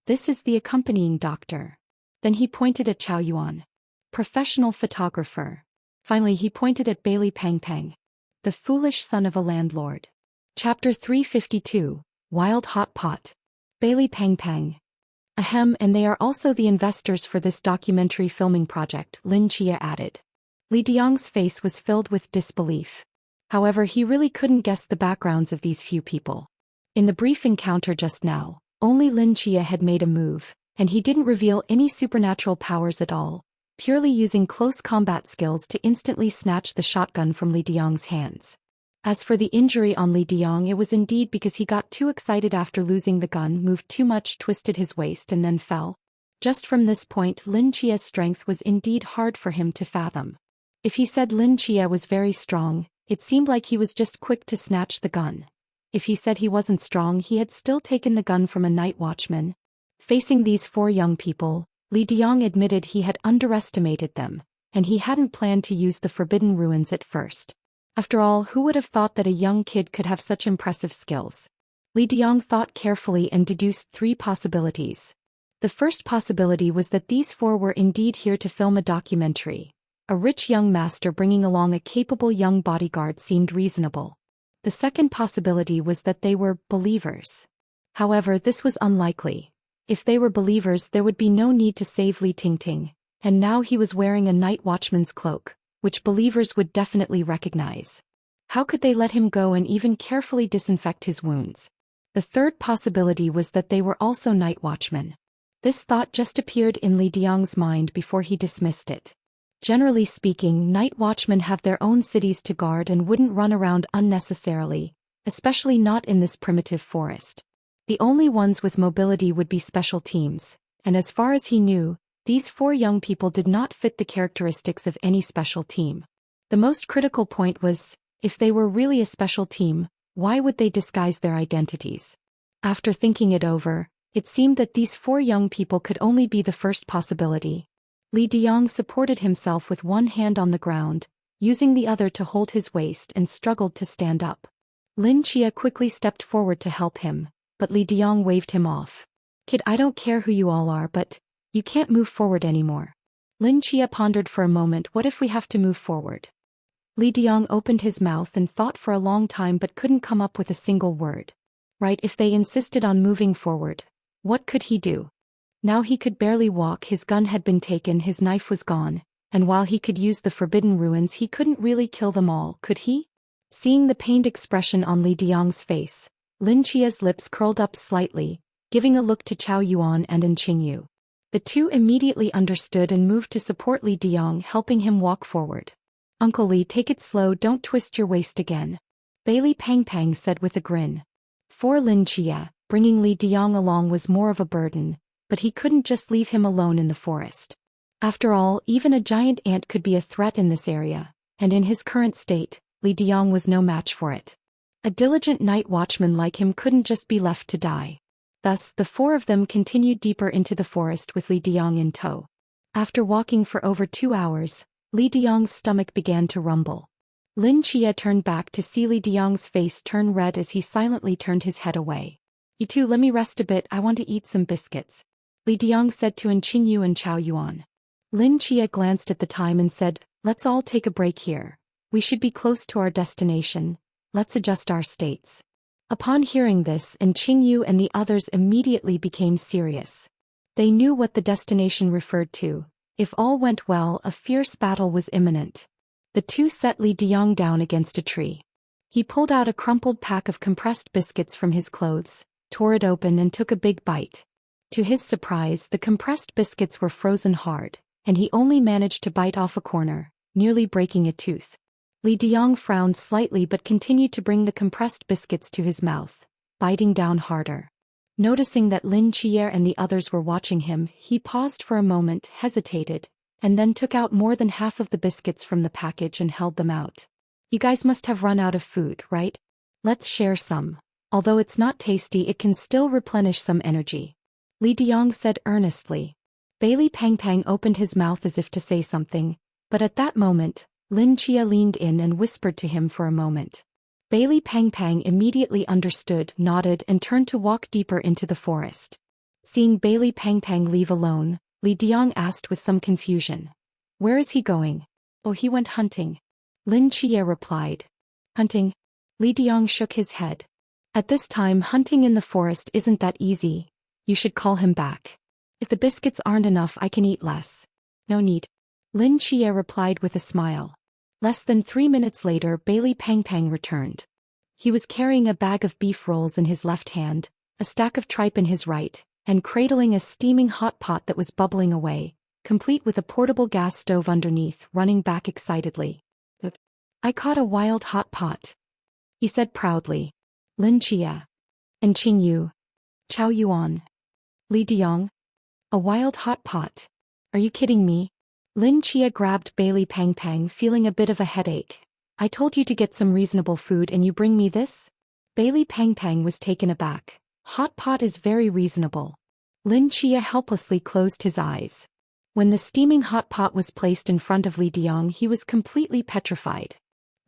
This is the accompanying doctor. Then he pointed at Chao Yuan. Professional photographer. Finally he pointed at Bailey Pang Pang. The foolish son of a landlord. Chapter 352, Wild Hot Pot. Bailey Pang Pang. Ahem, and they are also the investors for this documentary filming project, Lin Chia added. Li Diang's face was filled with disbelief. However, he really couldn't guess the backgrounds of these few people. In the brief encounter just now, only Lin Chia had made a move, and he didn't reveal any supernatural powers at all, purely using close combat skills to instantly snatch the shotgun from Li Diang's hands. As for the injury on Li Diang, it was indeed because he got too excited after losing the gun, moved too much, twisted his waist and then fell. Just from this point, Lin Chia's strength was indeed hard for him to fathom. If he said Lin Chia was very strong, it seemed like he was just quick to snatch the gun. If he said he wasn't strong, he had still taken the gun from a night watchman. Facing these four young people, Li Diang admitted he had underestimated them, and he hadn't planned to use the forbidden ruins at first. After all, who would have thought that a young kid could have such impressive skills? Li Diang thought carefully and deduced three possibilities. The first possibility was that these four were indeed here to film a documentary. A rich young master bringing along a capable young bodyguard seemed reasonable. The second possibility was that they were believers. However, this was unlikely. If they were believers, there would be no need to save Li Tingting, and now he was wearing a night watchman's cloak, which believers would definitely recognize. How could they let him go and even carefully disinfect his wounds? The third possibility was that they were also night watchmen. This thought just appeared in Li Diang's mind before he dismissed it. Generally speaking, night watchmen have their own cities to guard and wouldn't run around unnecessarily, especially not in this primitive forest. The only ones with mobility would be special teams, and as far as he knew, these four young people did not fit the characteristics of any special team. The most critical point was, if they were really a special team, why would they disguise their identities? After thinking it over, it seemed that these four young people could only be the first possibility. Li Diang supported himself with one hand on the ground, using the other to hold his waist, and struggled to stand up. Lin Chia quickly stepped forward to help him, but Li Diang waved him off. "Kid, I don't care who you all are, but you can't move forward anymore." Lin Chia pondered for a moment. What if we have to move forward? Li Diang opened his mouth and thought for a long time but couldn't come up with a single word. Right, if they insisted on moving forward, what could he do? Now he could barely walk, his gun had been taken, his knife was gone, and while he could use the forbidden ruins, he couldn't really kill them all, could he? Seeing the pained expression on Li Diang's face, Lin Chia's lips curled up slightly, giving a look to Chao Yuan and An Qingyu. The two immediately understood and moved to support Li Diang, helping him walk forward. "Uncle Li, take it slow, don't twist your waist again," Bailey Pang Pang said with a grin. For Lin Chia, bringing Li Diang along was more of a burden, but he couldn't just leave him alone in the forest. After all, even a giant ant could be a threat in this area, and in his current state, Li Diang was no match for it. A diligent night watchman like him couldn't just be left to die. Thus, the four of them continued deeper into the forest with Li Diang in tow. After walking for over 2 hours, Li Diang's stomach began to rumble. Lin Chia turned back to see Li Diang's face turn red as he silently turned his head away. "You two, let me rest a bit, I want to eat some biscuits," Li Diang said to An Qingyu and Chao Yuan. Lin Chia glanced at the time and said, "Let's all take a break here. We should be close to our destination. Let's adjust our states." Upon hearing this, An Qingyu and the others immediately became serious. They knew what the destination referred to. If all went well, a fierce battle was imminent. The two set Li Diang down against a tree. He pulled out a crumpled pack of compressed biscuits from his clothes, tore it open and took a big bite. To his surprise, the compressed biscuits were frozen hard, and he only managed to bite off a corner, nearly breaking a tooth. Li Diang frowned slightly but continued to bring the compressed biscuits to his mouth, biting down harder. Noticing that Lin Chia and the others were watching him, he paused for a moment, hesitated, and then took out more than half of the biscuits from the package and held them out. "You guys must have run out of food, right? Let's share some. Although it's not tasty, it can still replenish some energy," Li Diang said earnestly. Bailey Pang Pang opened his mouth as if to say something, but at that moment, Lin Chia leaned in and whispered to him for a moment. Bailey Pang Pang immediately understood, nodded and turned to walk deeper into the forest. Seeing Bailey Pang Pang leave alone, Li Diang asked with some confusion, "Where is he going?" "Oh, he went hunting," Lin Chia replied. "Hunting?" Li Diang shook his head. "At this time, hunting in the forest isn't that easy. You should call him back. If the biscuits aren't enough, I can eat less." "No need," Lin Chia replied with a smile. Less than 3 minutes later, Bailey Pang Pang returned. He was carrying a bag of beef rolls in his left hand, a stack of tripe in his right, and cradling a steaming hot pot that was bubbling away, complete with a portable gas stove underneath, running back excitedly. "I caught a wild hot pot," he said proudly. Lin Chia, An Qingyu, Chao Yuan, Li Diang. "A wild hot pot? Are you kidding me?" Lin Chia grabbed Bailey Pang Pang, feeling a bit of a headache. I told you to get some reasonable food and you bring me this? Bailey Pang Pang was taken aback. Hot pot is very reasonable. Lin Chia helplessly closed his eyes. When the steaming hot pot was placed in front of Li Diang, he was completely petrified.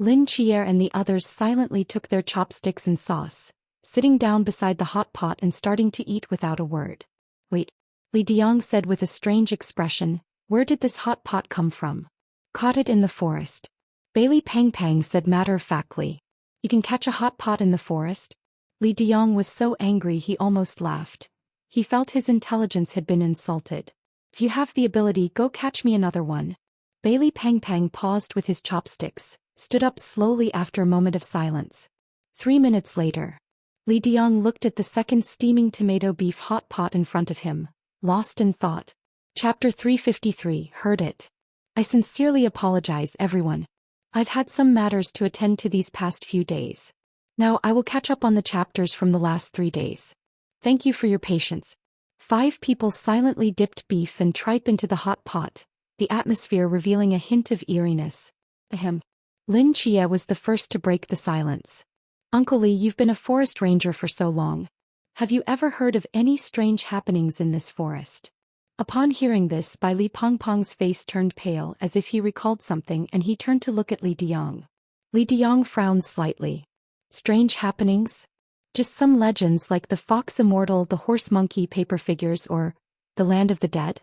Lin Chia and the others silently took their chopsticks and sauce, sitting down beside the hot pot and starting to eat without a word. Wait, Li Diang said with a strange expression, where did this hot pot come from? Caught it in the forest. Bailey Pang Pang said matter-of-factly. You can catch a hot pot in the forest? Li Diang was so angry he almost laughed. He felt his intelligence had been insulted. If you have the ability, go catch me another one. Bailey Pang Pang paused with his chopsticks, stood up slowly after a moment of silence. 3 minutes later, Li Diang looked at the second steaming tomato beef hot pot in front of him, lost in thought. Chapter 353, Heard it. I sincerely apologize, everyone. I've had some matters to attend to these past few days. Now I will catch up on the chapters from the last 3 days. Thank you for your patience. 5 people silently dipped beef and tripe into the hot pot, the atmosphere revealing a hint of eeriness. Ahem. Lin Chia was the first to break the silence. Uncle Li, you've been a forest ranger for so long. Have you ever heard of any strange happenings in this forest? Upon hearing this, Bai Li Pongpong's face turned pale as if he recalled something, and he turned to look at Li Diang. Li Diang frowned slightly. Strange happenings? Just some legends like the fox immortal, the horse monkey paper figures, or the land of the dead?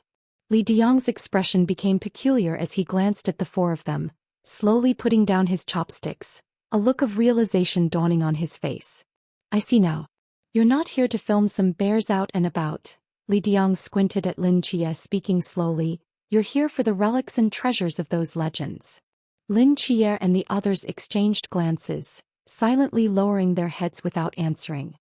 Li Diang's expression became peculiar as he glanced at the 4 of them, slowly putting down his chopsticks, a look of realization dawning on his face. I see now. You're not here to film some bears out and about. Li Diang squinted at Lin Chia, speaking slowly. You're here for the relics and treasures of those legends. Lin Chia and the others exchanged glances, silently lowering their heads without answering.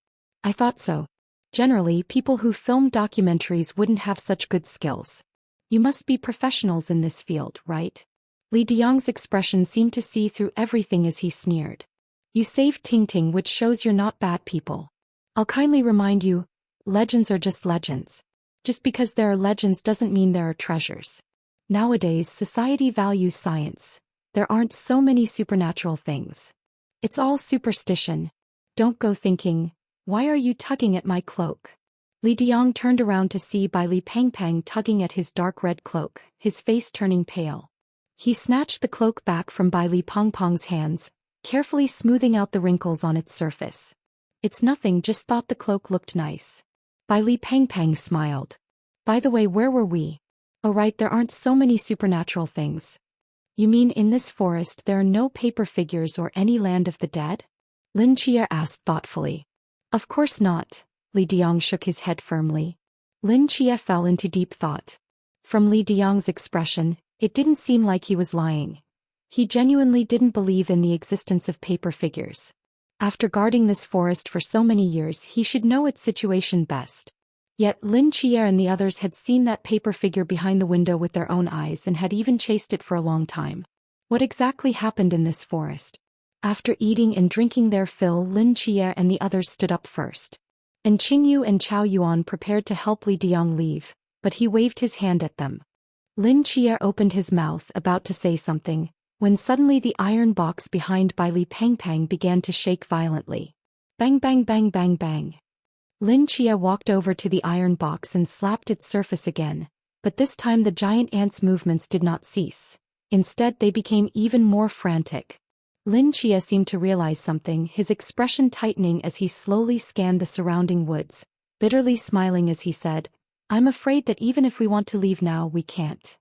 I thought so. Generally, people who film documentaries wouldn't have such good skills. You must be professionals in this field, right? Li Diang's expression seemed to see through everything as he sneered. You saved Ting Ting, which shows you're not bad people. I'll kindly remind you, legends are just legends. Just because there are legends doesn't mean there are treasures. Nowadays, society values science. There aren't so many supernatural things. It's all superstition. Don't go thinking, why are you tugging at my cloak? Li Diang turned around to see Bai Li Pang Pang tugging at his dark red cloak, his face turning pale. He snatched the cloak back from Bai Li Pong Pong's hands, carefully smoothing out the wrinkles on its surface. It's nothing, just thought the cloak looked nice. Bai Li Pang Pang smiled. By the way, where were we? Oh right, there aren't so many supernatural things. You mean in this forest there are no paper figures or any land of the dead? Lin Chia asked thoughtfully. Of course not. Li Diang shook his head firmly. Lin Chia fell into deep thought. From Li Diang's expression, it didn't seem like he was lying. He genuinely didn't believe in the existence of paper figures. After guarding this forest for so many years, he should know its situation best. Yet Lin Chia and the others had seen that paper figure behind the window with their own eyes and had even chased it for a long time. What exactly happened in this forest? After eating and drinking their fill, Lin Chia and the others stood up first. And Qingyu and Chao Yuan prepared to help Li Diang leave, but he waved his hand at them. Lin Chia opened his mouth, about to say something, when suddenly the iron box behind Bai Li Pang Pang began to shake violently. Bang bang bang bang bang. Lin Chia walked over to the iron box and slapped its surface again, but this time the giant ant's movements did not cease. Instead, they became even more frantic. Lin Chia seemed to realize something, his expression tightening as he slowly scanned the surrounding woods, bitterly smiling as he said, I'm afraid that even if we want to leave now, we can't.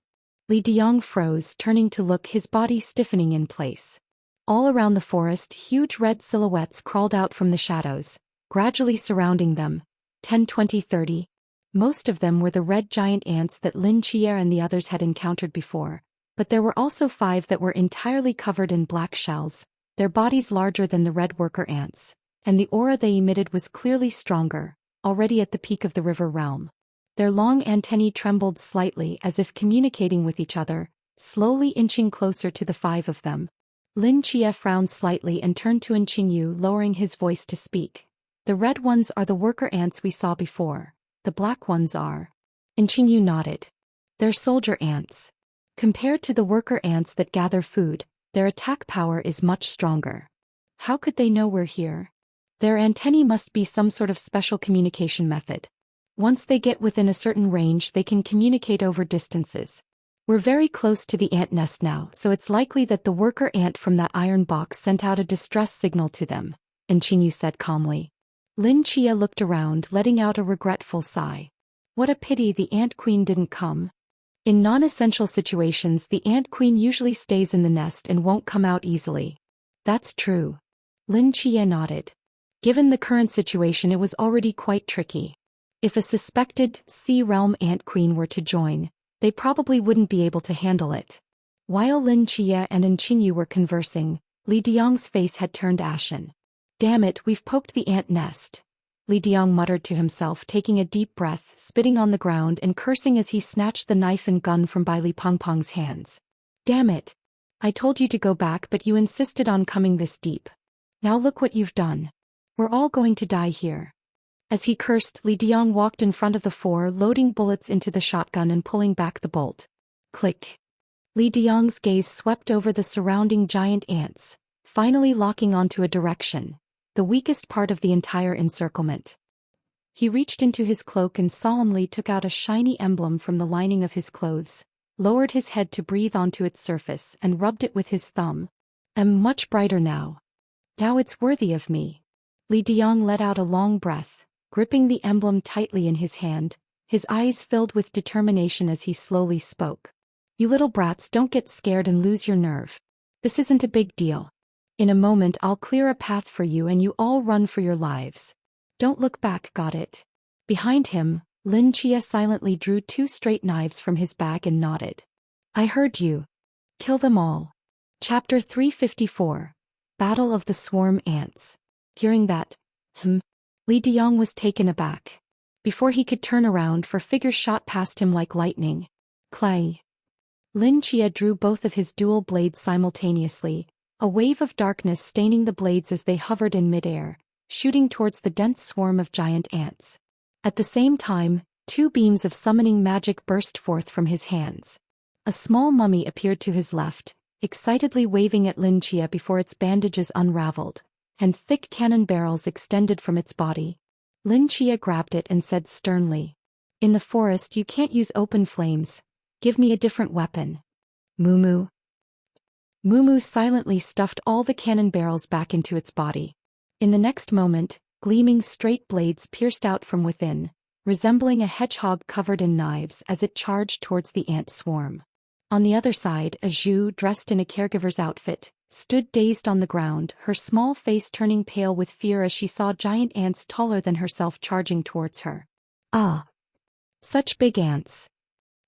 Li Diang froze, turning to look, his body stiffening in place. All around the forest, huge red silhouettes crawled out from the shadows, gradually surrounding them. 10, 20, 30. Most of them were the red giant ants that Lin Chia and the others had encountered before, but there were also 5 that were entirely covered in black shells, their bodies larger than the red worker ants, and the aura they emitted was clearly stronger, already at the peak of the river realm. Their long antennae trembled slightly as if communicating with each other, slowly inching closer to the 5 of them. Lin Chia frowned slightly and turned to Qingyu, lowering his voice to speak. The red ones are the worker ants we saw before. The black ones are. Qingyu nodded. They're soldier ants. Compared to the worker ants that gather food, their attack power is much stronger. How could they know we're here? Their antennae must be some sort of special communication method. Once they get within a certain range, they can communicate over distances. We're very close to the ant nest now, so it's likely that the worker ant from that iron box sent out a distress signal to them, Enchinyu said calmly. Lin Chia looked around, letting out a regretful sigh. What a pity the ant queen didn't come. In non-essential situations, the ant queen usually stays in the nest and won't come out easily. That's true. Lin Chia nodded. Given the current situation, it was already quite tricky. If a suspected Sea Realm ant queen were to join, they probably wouldn't be able to handle it. While Lin Chia and Enchinyu were conversing, Li Diang's face had turned ashen. Damn it, we've poked the ant nest. Li Diang muttered to himself, taking a deep breath, spitting on the ground and cursing as he snatched the knife and gun from Bai Li Pongpong's hands. Damn it. I told you to go back, but you insisted on coming this deep. Now look what you've done. We're all going to die here. As he cursed, Li Diang walked in front of the four, loading bullets into the shotgun and pulling back the bolt. Click. Li Diang's gaze swept over the surrounding giant ants, finally locking onto a direction, the weakest part of the entire encirclement. He reached into his cloak and solemnly took out a shiny emblem from the lining of his clothes, lowered his head to breathe onto its surface and rubbed it with his thumb. I'm much brighter now. Now it's worthy of me. Li Diang let out a long breath, gripping the emblem tightly in his hand, his eyes filled with determination as he slowly spoke. You little brats, don't get scared and lose your nerve. This isn't a big deal. In a moment I'll clear a path for you and you all run for your lives. Don't look back, got it? Behind him, Lin Chia silently drew 2 straight knives from his bag and nodded. I heard you. Kill them all. Chapter 354. Battle of the Swarm Ants. Hearing that, Li Diang was taken aback. Before he could turn around, 4 figures shot past him like lightning. Clay. Lin Chia drew both of his dual blades simultaneously, a wave of darkness staining the blades as they hovered in midair, shooting towards the dense swarm of giant ants. At the same time, 2 beams of summoning magic burst forth from his hands. A small mummy appeared to his left, excitedly waving at Lin Chia before its bandages unraveled, and thick cannon barrels extended from its body. Lin Chia grabbed it and said sternly, In the forest you can't use open flames. Give me a different weapon. Mumu. Mumu silently stuffed all the cannon barrels back into its body. In the next moment, gleaming straight blades pierced out from within, resembling a hedgehog covered in knives as it charged towards the ant swarm. On the other side, a Zhu, dressed in a caregiver's outfit, stood dazed on the ground, her small face turning pale with fear as she saw giant ants taller than herself charging towards her. Ah! Such big ants!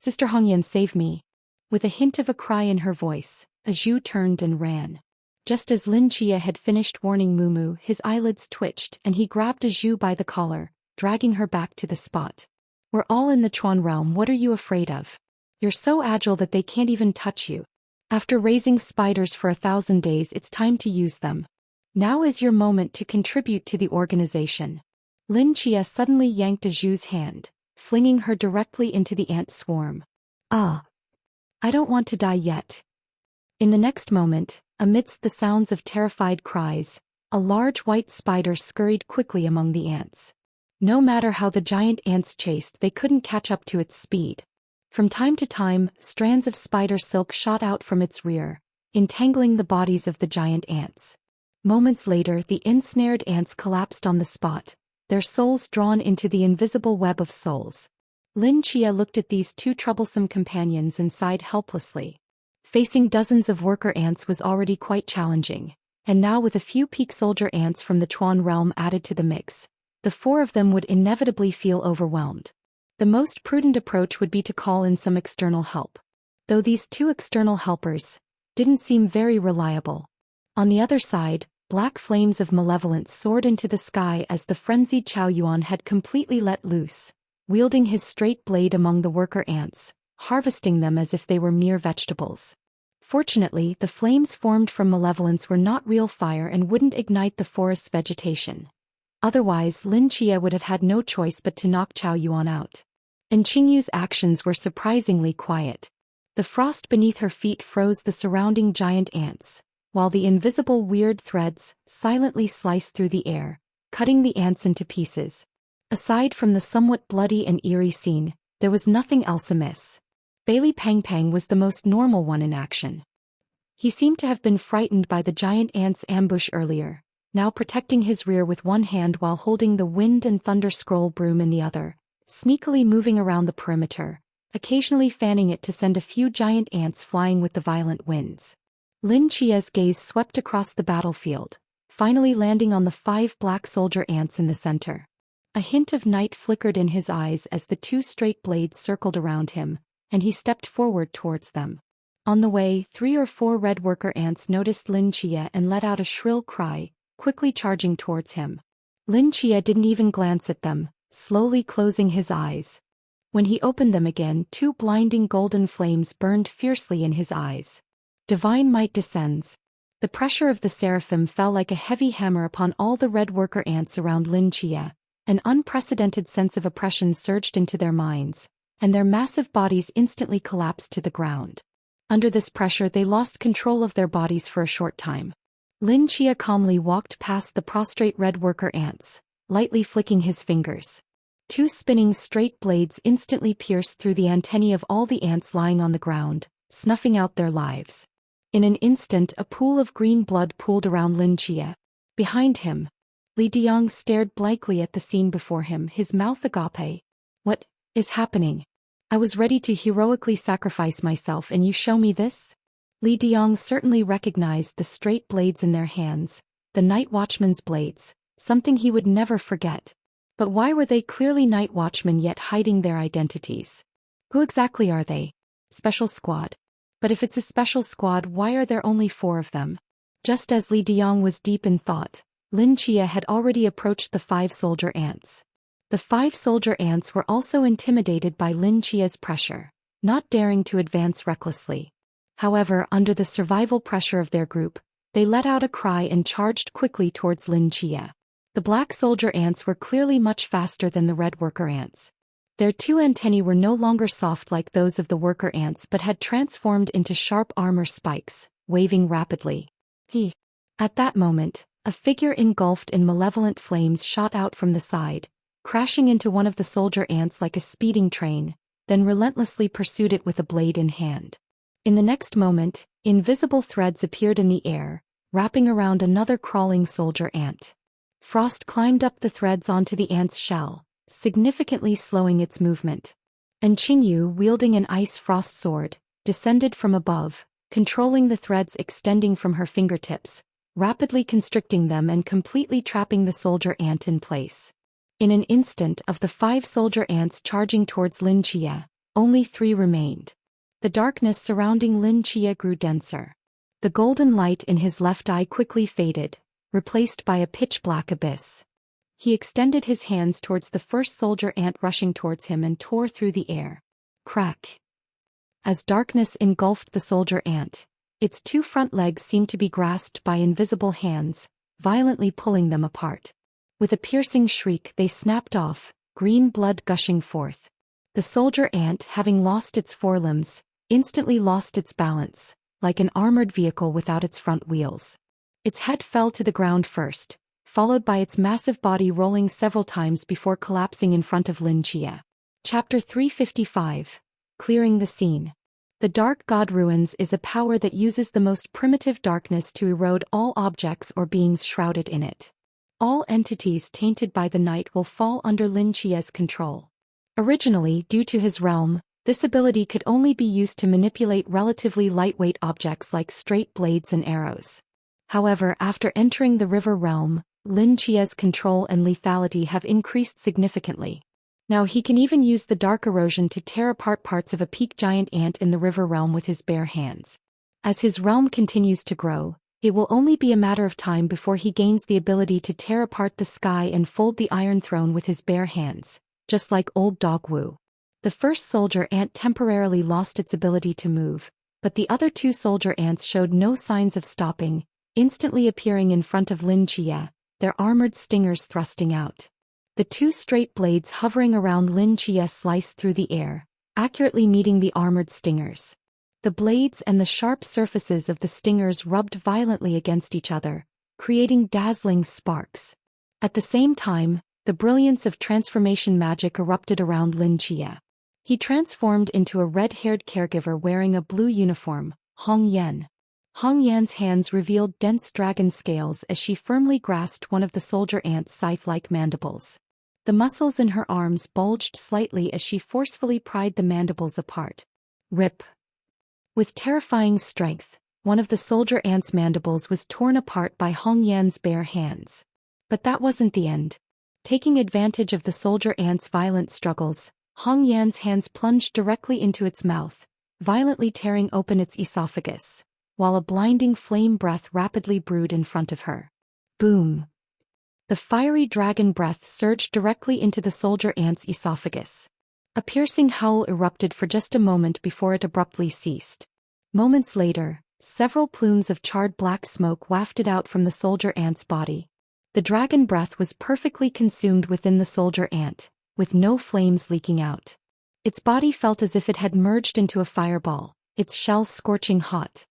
Sister Hongyan, save me! With a hint of a cry in her voice, a Zhu turned and ran. Just as Lin Chia had finished warning Mumu, his eyelids twitched and he grabbed a Zhu by the collar, dragging her back to the spot. We're all in the Chuan realm, what are you afraid of? You're so agile that they can't even touch you. After raising spiders for 1,000 days, it's time to use them. Now is your moment to contribute to the organization. Lin Chia suddenly yanked a Zhu's hand, flinging her directly into the ant swarm. Ah! I don't want to die yet. In the next moment, amidst the sounds of terrified cries, a large white spider scurried quickly among the ants. No matter how the giant ants chased, they couldn't catch up to its speed. From time to time, strands of spider silk shot out from its rear, entangling the bodies of the giant ants. Moments later, the ensnared ants collapsed on the spot, their souls drawn into the invisible web of souls. Lin Chia looked at these 2 troublesome companions and sighed helplessly. Facing dozens of worker ants was already quite challenging, and now with a few peak soldier ants from the Chuan realm added to the mix, the 4 of them would inevitably feel overwhelmed. The most prudent approach would be to call in some external help. Though these 2 external helpers didn't seem very reliable. On the other side, black flames of malevolence soared into the sky as the frenzied Chao Yuan had completely let loose, wielding his straight blade among the worker ants, harvesting them as if they were mere vegetables. Fortunately, the flames formed from malevolence were not real fire and wouldn't ignite the forest's vegetation. Otherwise, Lin Chia would have had no choice but to knock Chao Yuan out. And Qingyu's actions were surprisingly quiet. The frost beneath her feet froze the surrounding giant ants, while the invisible weird threads silently sliced through the air, cutting the ants into pieces. Aside from the somewhat bloody and eerie scene, there was nothing else amiss. Bailey Pang Pang was the most normal one in action. He seemed to have been frightened by the giant ants' ambush earlier, now protecting his rear with one hand while holding the wind and thunder scroll broom in the other, sneakily moving around the perimeter, occasionally fanning it to send a few giant ants flying with the violent winds. Lin Chia's gaze swept across the battlefield, finally landing on the 5 black soldier ants in the center. A hint of night flickered in his eyes as the 2 straight blades circled around him, and he stepped forward towards them. On the way, 3 or 4 red worker ants noticed Lin Chia and let out a shrill cry, quickly charging towards him. Lin Chia didn't even glance at them, slowly closing his eyes. When he opened them again, 2 blinding golden flames burned fiercely in his eyes. Divine might descends. The pressure of the seraphim fell like a heavy hammer upon all the red worker ants around Lin Chia. An unprecedented sense of oppression surged into their minds, and their massive bodies instantly collapsed to the ground. Under this pressure, they lost control of their bodies for a short time. Lin Chia calmly walked past the prostrate red worker ants, lightly flicking his fingers. 2 spinning straight blades instantly pierced through the antennae of all the ants lying on the ground, snuffing out their lives. In an instant, a pool of green blood pooled around Lin Chia. Behind him, Li Diang stared blankly at the scene before him, his mouth agape. What is happening? I was ready to heroically sacrifice myself and you show me this? Li Diang certainly recognized the straight blades in their hands, the night watchman's blades, something he would never forget. But why were they clearly night watchmen yet hiding their identities? Who exactly are they? Special squad. But if it's a special squad, why are there only 4 of them? Just as Li Diang was deep in thought, Lin Chia had already approached the 5 soldier ants. The 5 soldier ants were also intimidated by Lin Chia's pressure, not daring to advance recklessly. However, under the survival pressure of their group, they let out a cry and charged quickly towards Lin Chia. The black soldier ants were clearly much faster than the red worker ants. Their 2 antennae were no longer soft like those of the worker ants but had transformed into sharp armor spikes, waving rapidly. At that moment, a figure engulfed in malevolent flames shot out from the side, crashing into one of the soldier ants like a speeding train, then relentlessly pursued it with a blade in hand. In the next moment, invisible threads appeared in the air, wrapping around another crawling soldier ant. Frost climbed up the threads onto the ant's shell, significantly slowing its movement. And Qingyu, wielding an ice frost sword, descended from above, controlling the threads extending from her fingertips, rapidly constricting them and completely trapping the soldier ant in place. In an instant, of the 5 soldier ants charging towards Lin Chia, only 3 remained. The darkness surrounding Lin Chia grew denser. The golden light in his left eye quickly faded, replaced by a pitch-black abyss. He extended his hands towards the first soldier ant rushing towards him and tore through the air. Crack! As darkness engulfed the soldier ant, its 2 front legs seemed to be grasped by invisible hands, violently pulling them apart. With a piercing shriek, they snapped off, green blood gushing forth. The soldier ant, having lost its forelimbs, instantly lost its balance, like an armored vehicle without its front wheels. Its head fell to the ground first, followed by its massive body rolling several times before collapsing in front of Lin Chia. Chapter 355. Clearing the Scene. The Dark God Ruins is a power that uses the most primitive darkness to erode all objects or beings shrouded in it. All entities tainted by the night will fall under Lin Chia's control. Originally, due to his realm, this ability could only be used to manipulate relatively lightweight objects like straight blades and arrows. However, after entering the river realm, Lin Chia's control and lethality have increased significantly. Now he can even use the dark erosion to tear apart parts of a peak giant ant in the river realm with his bare hands. As his realm continues to grow, it will only be a matter of time before he gains the ability to tear apart the sky and fold the Iron Throne with his bare hands, just like old Dog Wu. The first soldier ant temporarily lost its ability to move, but the other 2 soldier ants showed no signs of stopping, instantly appearing in front of Lin Chia, their armored stingers thrusting out. The 2 straight blades hovering around Lin Chia sliced through the air, accurately meeting the armored stingers. The blades and the sharp surfaces of the stingers rubbed violently against each other, creating dazzling sparks. At the same time, the brilliance of transformation magic erupted around Lin Chia. He transformed into a red-haired caregiver wearing a blue uniform, Hong Yan. Hong Yan's hands revealed dense dragon scales as she firmly grasped one of the soldier ant's scythe-like mandibles. The muscles in her arms bulged slightly as she forcefully pried the mandibles apart. Rip! With terrifying strength, one of the soldier ant's mandibles was torn apart by Hong Yan's bare hands. But that wasn't the end. Taking advantage of the soldier ant's violent struggles, Hong Yan's hands plunged directly into its mouth, violently tearing open its esophagus, while a blinding flame breath rapidly brewed in front of her. Boom! The fiery dragon breath surged directly into the soldier ant's esophagus. A piercing howl erupted for just a moment before it abruptly ceased. Moments later, several plumes of charred black smoke wafted out from the soldier ant's body. The dragon breath was perfectly consumed within the soldier ant, with no flames leaking out. Its body felt as if it had merged into a fireball, its shell scorching hot.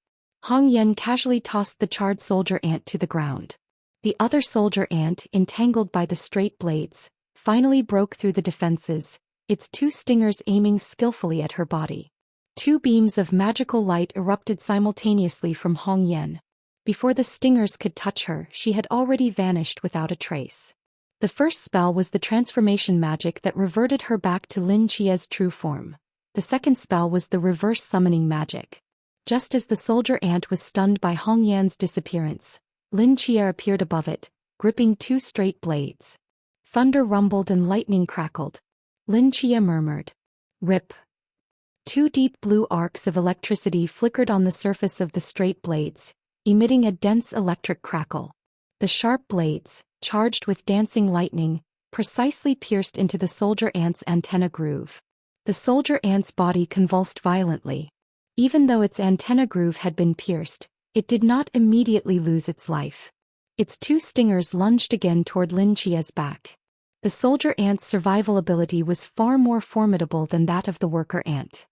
Hong Yan casually tossed the charred soldier ant to the ground. The other soldier ant, entangled by the straight blades, finally broke through the defenses, its two stingers aiming skillfully at her body. Two beams of magical light erupted simultaneously from Hong Yan. Before the stingers could touch her, she had already vanished without a trace. The first spell was the transformation magic that reverted her back to Lin Chia's true form. The second spell was the reverse summoning magic. Just as the soldier ant was stunned by Hong Yan's disappearance, Lin Chia appeared above it, gripping two straight blades. Thunder rumbled and lightning crackled. Lin Chia murmured, "Rip." Two deep blue arcs of electricity flickered on the surface of the straight blades, emitting a dense electric crackle. The sharp blades, charged with dancing lightning, precisely pierced into the soldier ant's antenna groove. The soldier ant's body convulsed violently. Even though its antenna groove had been pierced, it did not immediately lose its life. Its two stingers lunged again toward Lin Chia's back. The soldier ant's survival ability was far more formidable than that of the worker ant.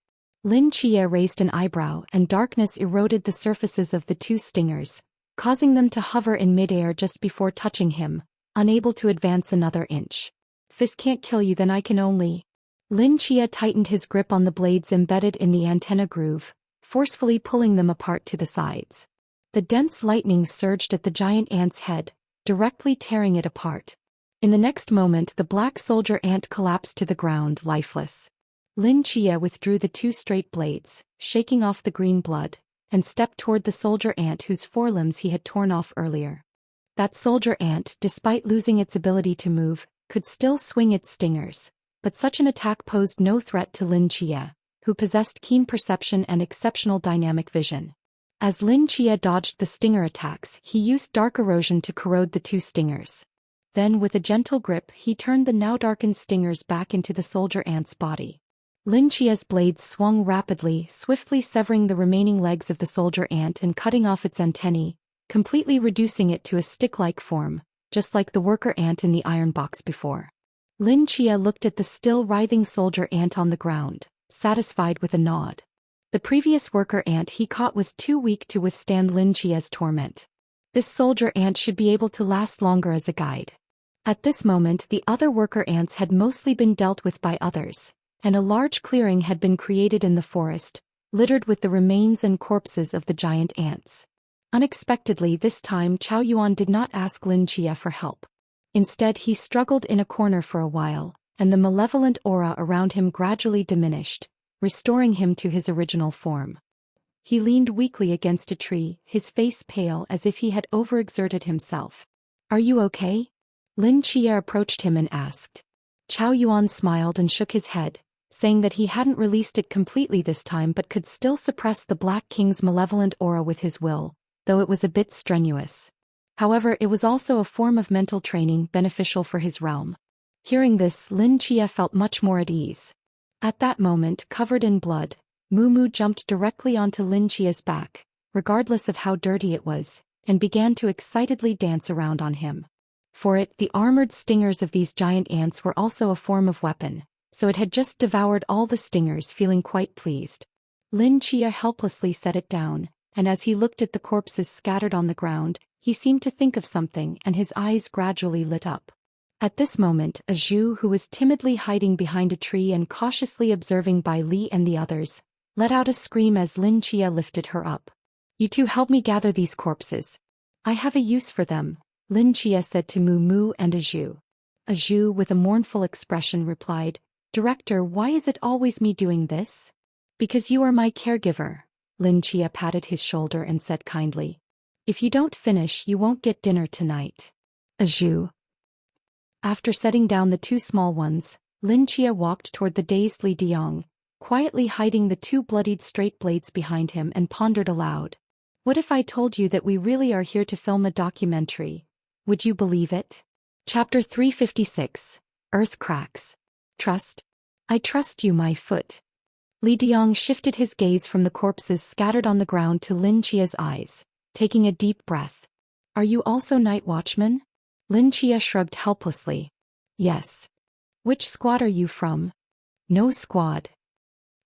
Lin Chia raised an eyebrow and darkness eroded the surfaces of the two stingers, causing them to hover in midair just before touching him, unable to advance another inch. "If this can't kill you, then I can only..." Lin Chia tightened his grip on the blades embedded in the antenna groove, forcefully pulling them apart to the sides. The dense lightning surged at the giant ant's head, directly tearing it apart. In the next moment, the black soldier ant collapsed to the ground, lifeless. Lin Chia withdrew the two straight blades, shaking off the green blood, and stepped toward the soldier ant whose forelimbs he had torn off earlier. That soldier ant, despite losing its ability to move, could still swing its stingers, but such an attack posed no threat to Lin Chia, who possessed keen perception and exceptional dynamic vision. As Lin Chia dodged the stinger attacks, he used dark erosion to corrode the two stingers. Then, with a gentle grip, he turned the now darkened stingers back into the soldier ant's body. Lin Chia's blades swung rapidly, swiftly severing the remaining legs of the soldier ant and cutting off its antennae, completely reducing it to a stick-like form, just like the worker ant in the iron box before. Lin Chia looked at the still writhing soldier ant on the ground, satisfied with a nod. The previous worker ant he caught was too weak to withstand Lin Chia's torment. This soldier ant should be able to last longer as a guide. At this moment, the other worker ants had mostly been dealt with by others, and a large clearing had been created in the forest, littered with the remains and corpses of the giant ants. Unexpectedly this time, Chao Yuan did not ask Lin Chia for help. Instead, he struggled in a corner for a while, and the malevolent aura around him gradually diminished, restoring him to his original form. He leaned weakly against a tree, his face pale as if he had overexerted himself. "Are you okay?" Lin Chia approached him and asked. Chao Yuan smiled and shook his head, saying that he hadn't released it completely this time but could still suppress the Black King's malevolent aura with his will, though it was a bit strenuous. However, it was also a form of mental training beneficial for his realm. Hearing this, Lin Chia felt much more at ease. At that moment, covered in blood, Moo jumped directly onto Lin Chia's back, regardless of how dirty it was, and began to excitedly dance around on him. For it, the armored stingers of these giant ants were also a form of weapon, so it had just devoured all the stingers, feeling quite pleased. Lin Chia helplessly set it down, and as he looked at the corpses scattered on the ground, he seemed to think of something and his eyes gradually lit up. At this moment, a Zhu who was timidly hiding behind a tree and cautiously observing Bai Li and the others, let out a scream as Lin Chia lifted her up. "You two help me gather these corpses. I have a use for them," Lin Chia said to Mu Mu and a Zhu. A Zhu with a mournful expression replied, "Director, why is it always me doing this?" "Because you are my caregiver." Lin Chia patted his shoulder and said kindly. "If you don't finish, you won't get dinner tonight." A Zhu. After setting down the two small ones, Lin Chia walked toward the dazed Li Diang, quietly hiding the two bloodied straight blades behind him, and pondered aloud. "What if I told you that we really are here to film a documentary? Would you believe it?" Chapter 356. Earth Cracks. Trust? I trust you, my foot. Li Diang shifted his gaze from the corpses scattered on the ground to Lin Chia's eyes, taking a deep breath. "Are you also night watchman?" Lin Chia shrugged helplessly. "Yes." "Which squad are you from?" "No squad."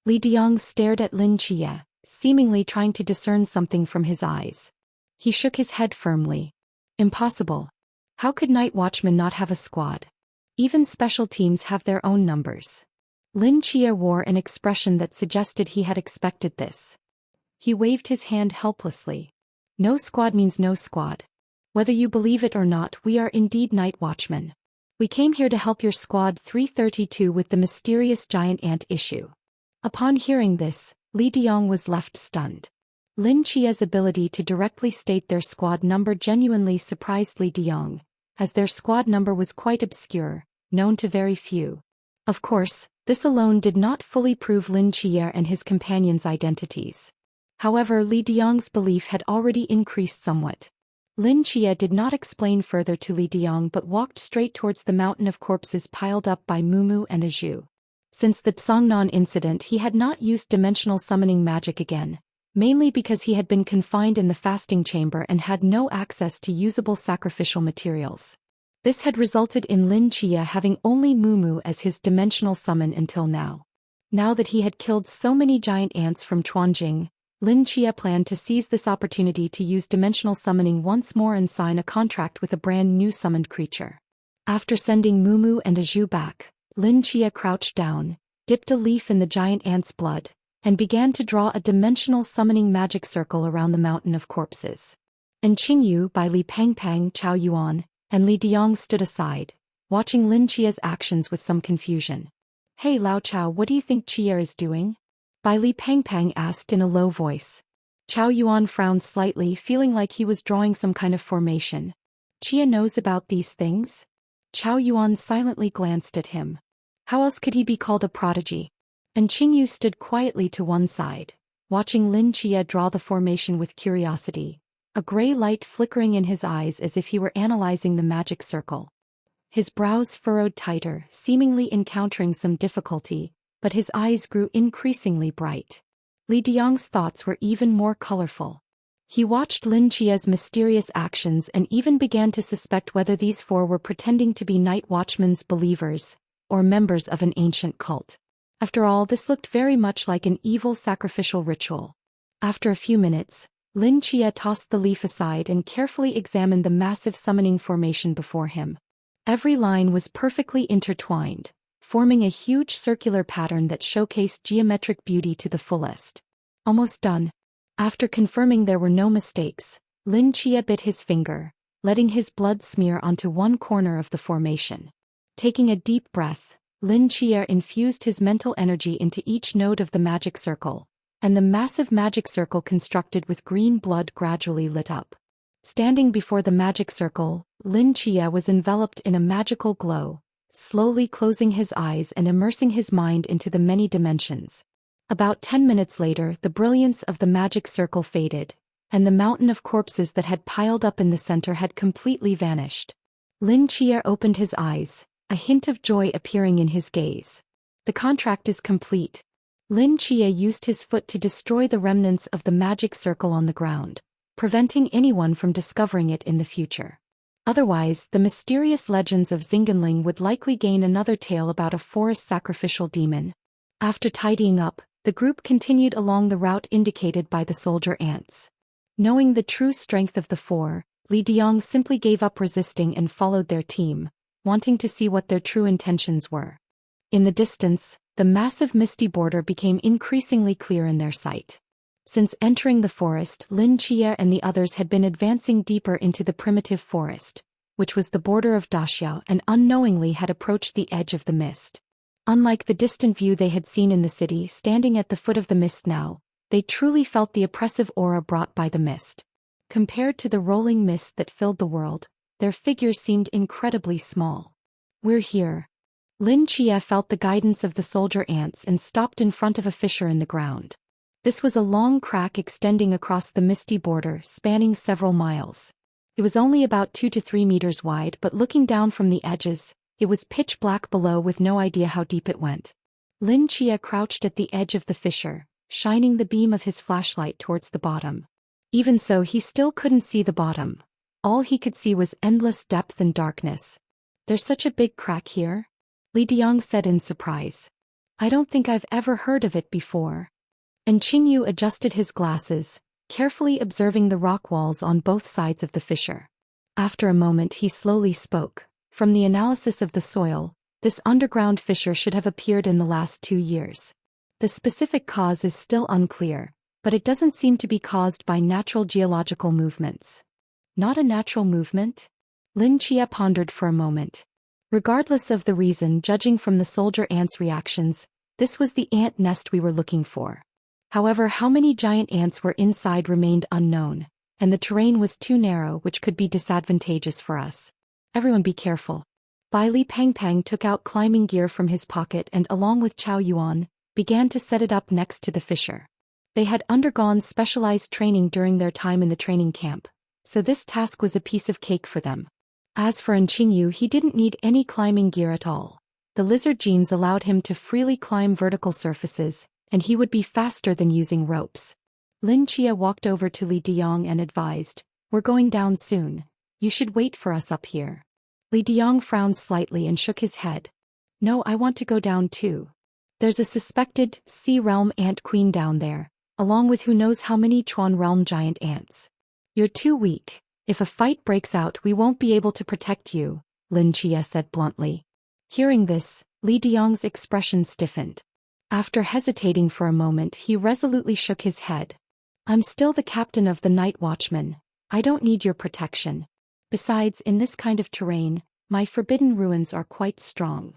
Li Diang stared at Lin Chia, seemingly trying to discern something from his eyes. He shook his head firmly. "Impossible. How could night watchmen not have a squad? Even special teams have their own numbers." Lin Chia wore an expression that suggested he had expected this. He waved his hand helplessly. "No squad means no squad. Whether you believe it or not, we are indeed night watchmen. We came here to help your squad 332 with the mysterious giant ant issue." Upon hearing this, Li Diang was left stunned. Lin Chia's ability to directly state their squad number genuinely surprised Li Diang, as their squad number was quite obscure, known to very few. Of course, this alone did not fully prove Lin Chia and his companions' identities. However, Li Diang's belief had already increased somewhat. Lin Chia did not explain further to Li Diang but walked straight towards the mountain of corpses piled up by Mumu and a Zhu. Since the Tsongnan incident, he had not used dimensional summoning magic again, mainly because he had been confined in the fasting chamber and had no access to usable sacrificial materials. This had resulted in Lin Chia having only Mumu as his dimensional summon until now. Now that he had killed so many giant ants from Chuanjing, Lin Chia planned to seize this opportunity to use dimensional summoning once more and sign a contract with a brand new summoned creature. After sending Mumu and a Zhu back, Lin Chia crouched down, dipped a leaf in the giant ant's blood, and began to draw a dimensional summoning magic circle around the mountain of corpses. And Qingyu by Li Pangpang, Chao Yuan, and Li Diang stood aside, watching Lin Chia's actions with some confusion. "Hey Lao Chao, what do you think Chia is doing?" Bai Li Pangpang asked in a low voice. Chao Yuan frowned slightly, feeling like he was drawing some kind of formation. "Chia knows about these things?" Chao Yuan silently glanced at him. How else could he be called a prodigy? And Qingyu stood quietly to one side, watching Lin Chia draw the formation with curiosity, a gray light flickering in his eyes as if he were analyzing the magic circle. His brows furrowed tighter, seemingly encountering some difficulty, but his eyes grew increasingly bright. Li Diang's thoughts were even more colorful. He watched Lin Chia's mysterious actions and even began to suspect whether these four were pretending to be night watchmen's believers, or members of an ancient cult. After all, this looked very much like an evil sacrificial ritual. After a few minutes, Lin Chia tossed the leaf aside and carefully examined the massive summoning formation before him. Every line was perfectly intertwined, forming a huge circular pattern that showcased geometric beauty to the fullest. Almost done. After confirming there were no mistakes, Lin Chia bit his finger, letting his blood smear onto one corner of the formation. Taking a deep breath, Lin Chia infused his mental energy into each node of the magic circle, and the massive magic circle constructed with green blood gradually lit up. Standing before the magic circle, Lin Chia was enveloped in a magical glow, slowly closing his eyes and immersing his mind into the many dimensions. About 10 minutes later, the brilliance of the magic circle faded, and the mountain of corpses that had piled up in the center had completely vanished. Lin Chia opened his eyes, a hint of joy appearing in his gaze. The contract is complete. Lin Chia used his foot to destroy the remnants of the magic circle on the ground, preventing anyone from discovering it in the future. Otherwise, the mysterious legends of Zingenling would likely gain another tale about a forest sacrificial demon. After tidying up, The group continued along the route indicated by the soldier ants. Knowing the true strength of the four, Li Diang simply gave up resisting and followed their team, wanting to see what their true intentions were. In the distance, the massive misty border became increasingly clear in their sight. Since entering the forest, Lin Chia and the others had been advancing deeper into the primitive forest, which was the border of Daxiao, and unknowingly had approached the edge of the mist. Unlike the distant view they had seen in the city, standing at the foot of the mist now, they truly felt the oppressive aura brought by the mist. Compared to the rolling mist that filled the world, their figures seemed incredibly small. "We're here." Lin Chia felt the guidance of the soldier ants and stopped in front of a fissure in the ground. This was a long crack extending across the misty border, spanning several miles. It was only about 2 to 3 meters wide, but looking down from the edges, it was pitch black below with no idea how deep it went. Lin Chia crouched at the edge of the fissure, shining the beam of his flashlight towards the bottom. Even so, he still couldn't see the bottom. All he could see was endless depth and darkness. "There's such a big crack here?" Li Diang said in surprise. "I don't think I've ever heard of it before." And Qingyu adjusted his glasses, carefully observing the rock walls on both sides of the fissure. After a moment he slowly spoke. "From the analysis of the soil, this underground fissure should have appeared in the last 2 years. The specific cause is still unclear, but it doesn't seem to be caused by natural geological movements." "Not a natural movement?" Lin Chia pondered for a moment. Regardless of the reason, judging from the soldier ants' reactions, this was the ant nest we were looking for. However, how many giant ants were inside remained unknown, and the terrain was too narrow, which could be disadvantageous for us. "Everyone be careful." Bai Li Pangpang took out climbing gear from his pocket and, along with Chao Yuan, began to set it up next to the fissure. They had undergone specialized training during their time in the training camp, so this task was a piece of cake for them. As for Qingyu, he didn't need any climbing gear at all. The lizard genes allowed him to freely climb vertical surfaces, and he would be faster than using ropes. Lin Chia walked over to Li Diang and advised, "We're going down soon. You should wait for us up here." Li Diang frowned slightly and shook his head. "No, I want to go down too. There's a suspected Sea Realm ant queen down there, along with who knows how many Chuan Realm giant ants. You're too weak. If a fight breaks out, we won't be able to protect you," Lin Chia said bluntly. Hearing this, Li Diang's expression stiffened. After hesitating for a moment, he resolutely shook his head. "I'm still the captain of the Night Watchman. I don't need your protection. Besides, in this kind of terrain, my forbidden ruins are quite strong."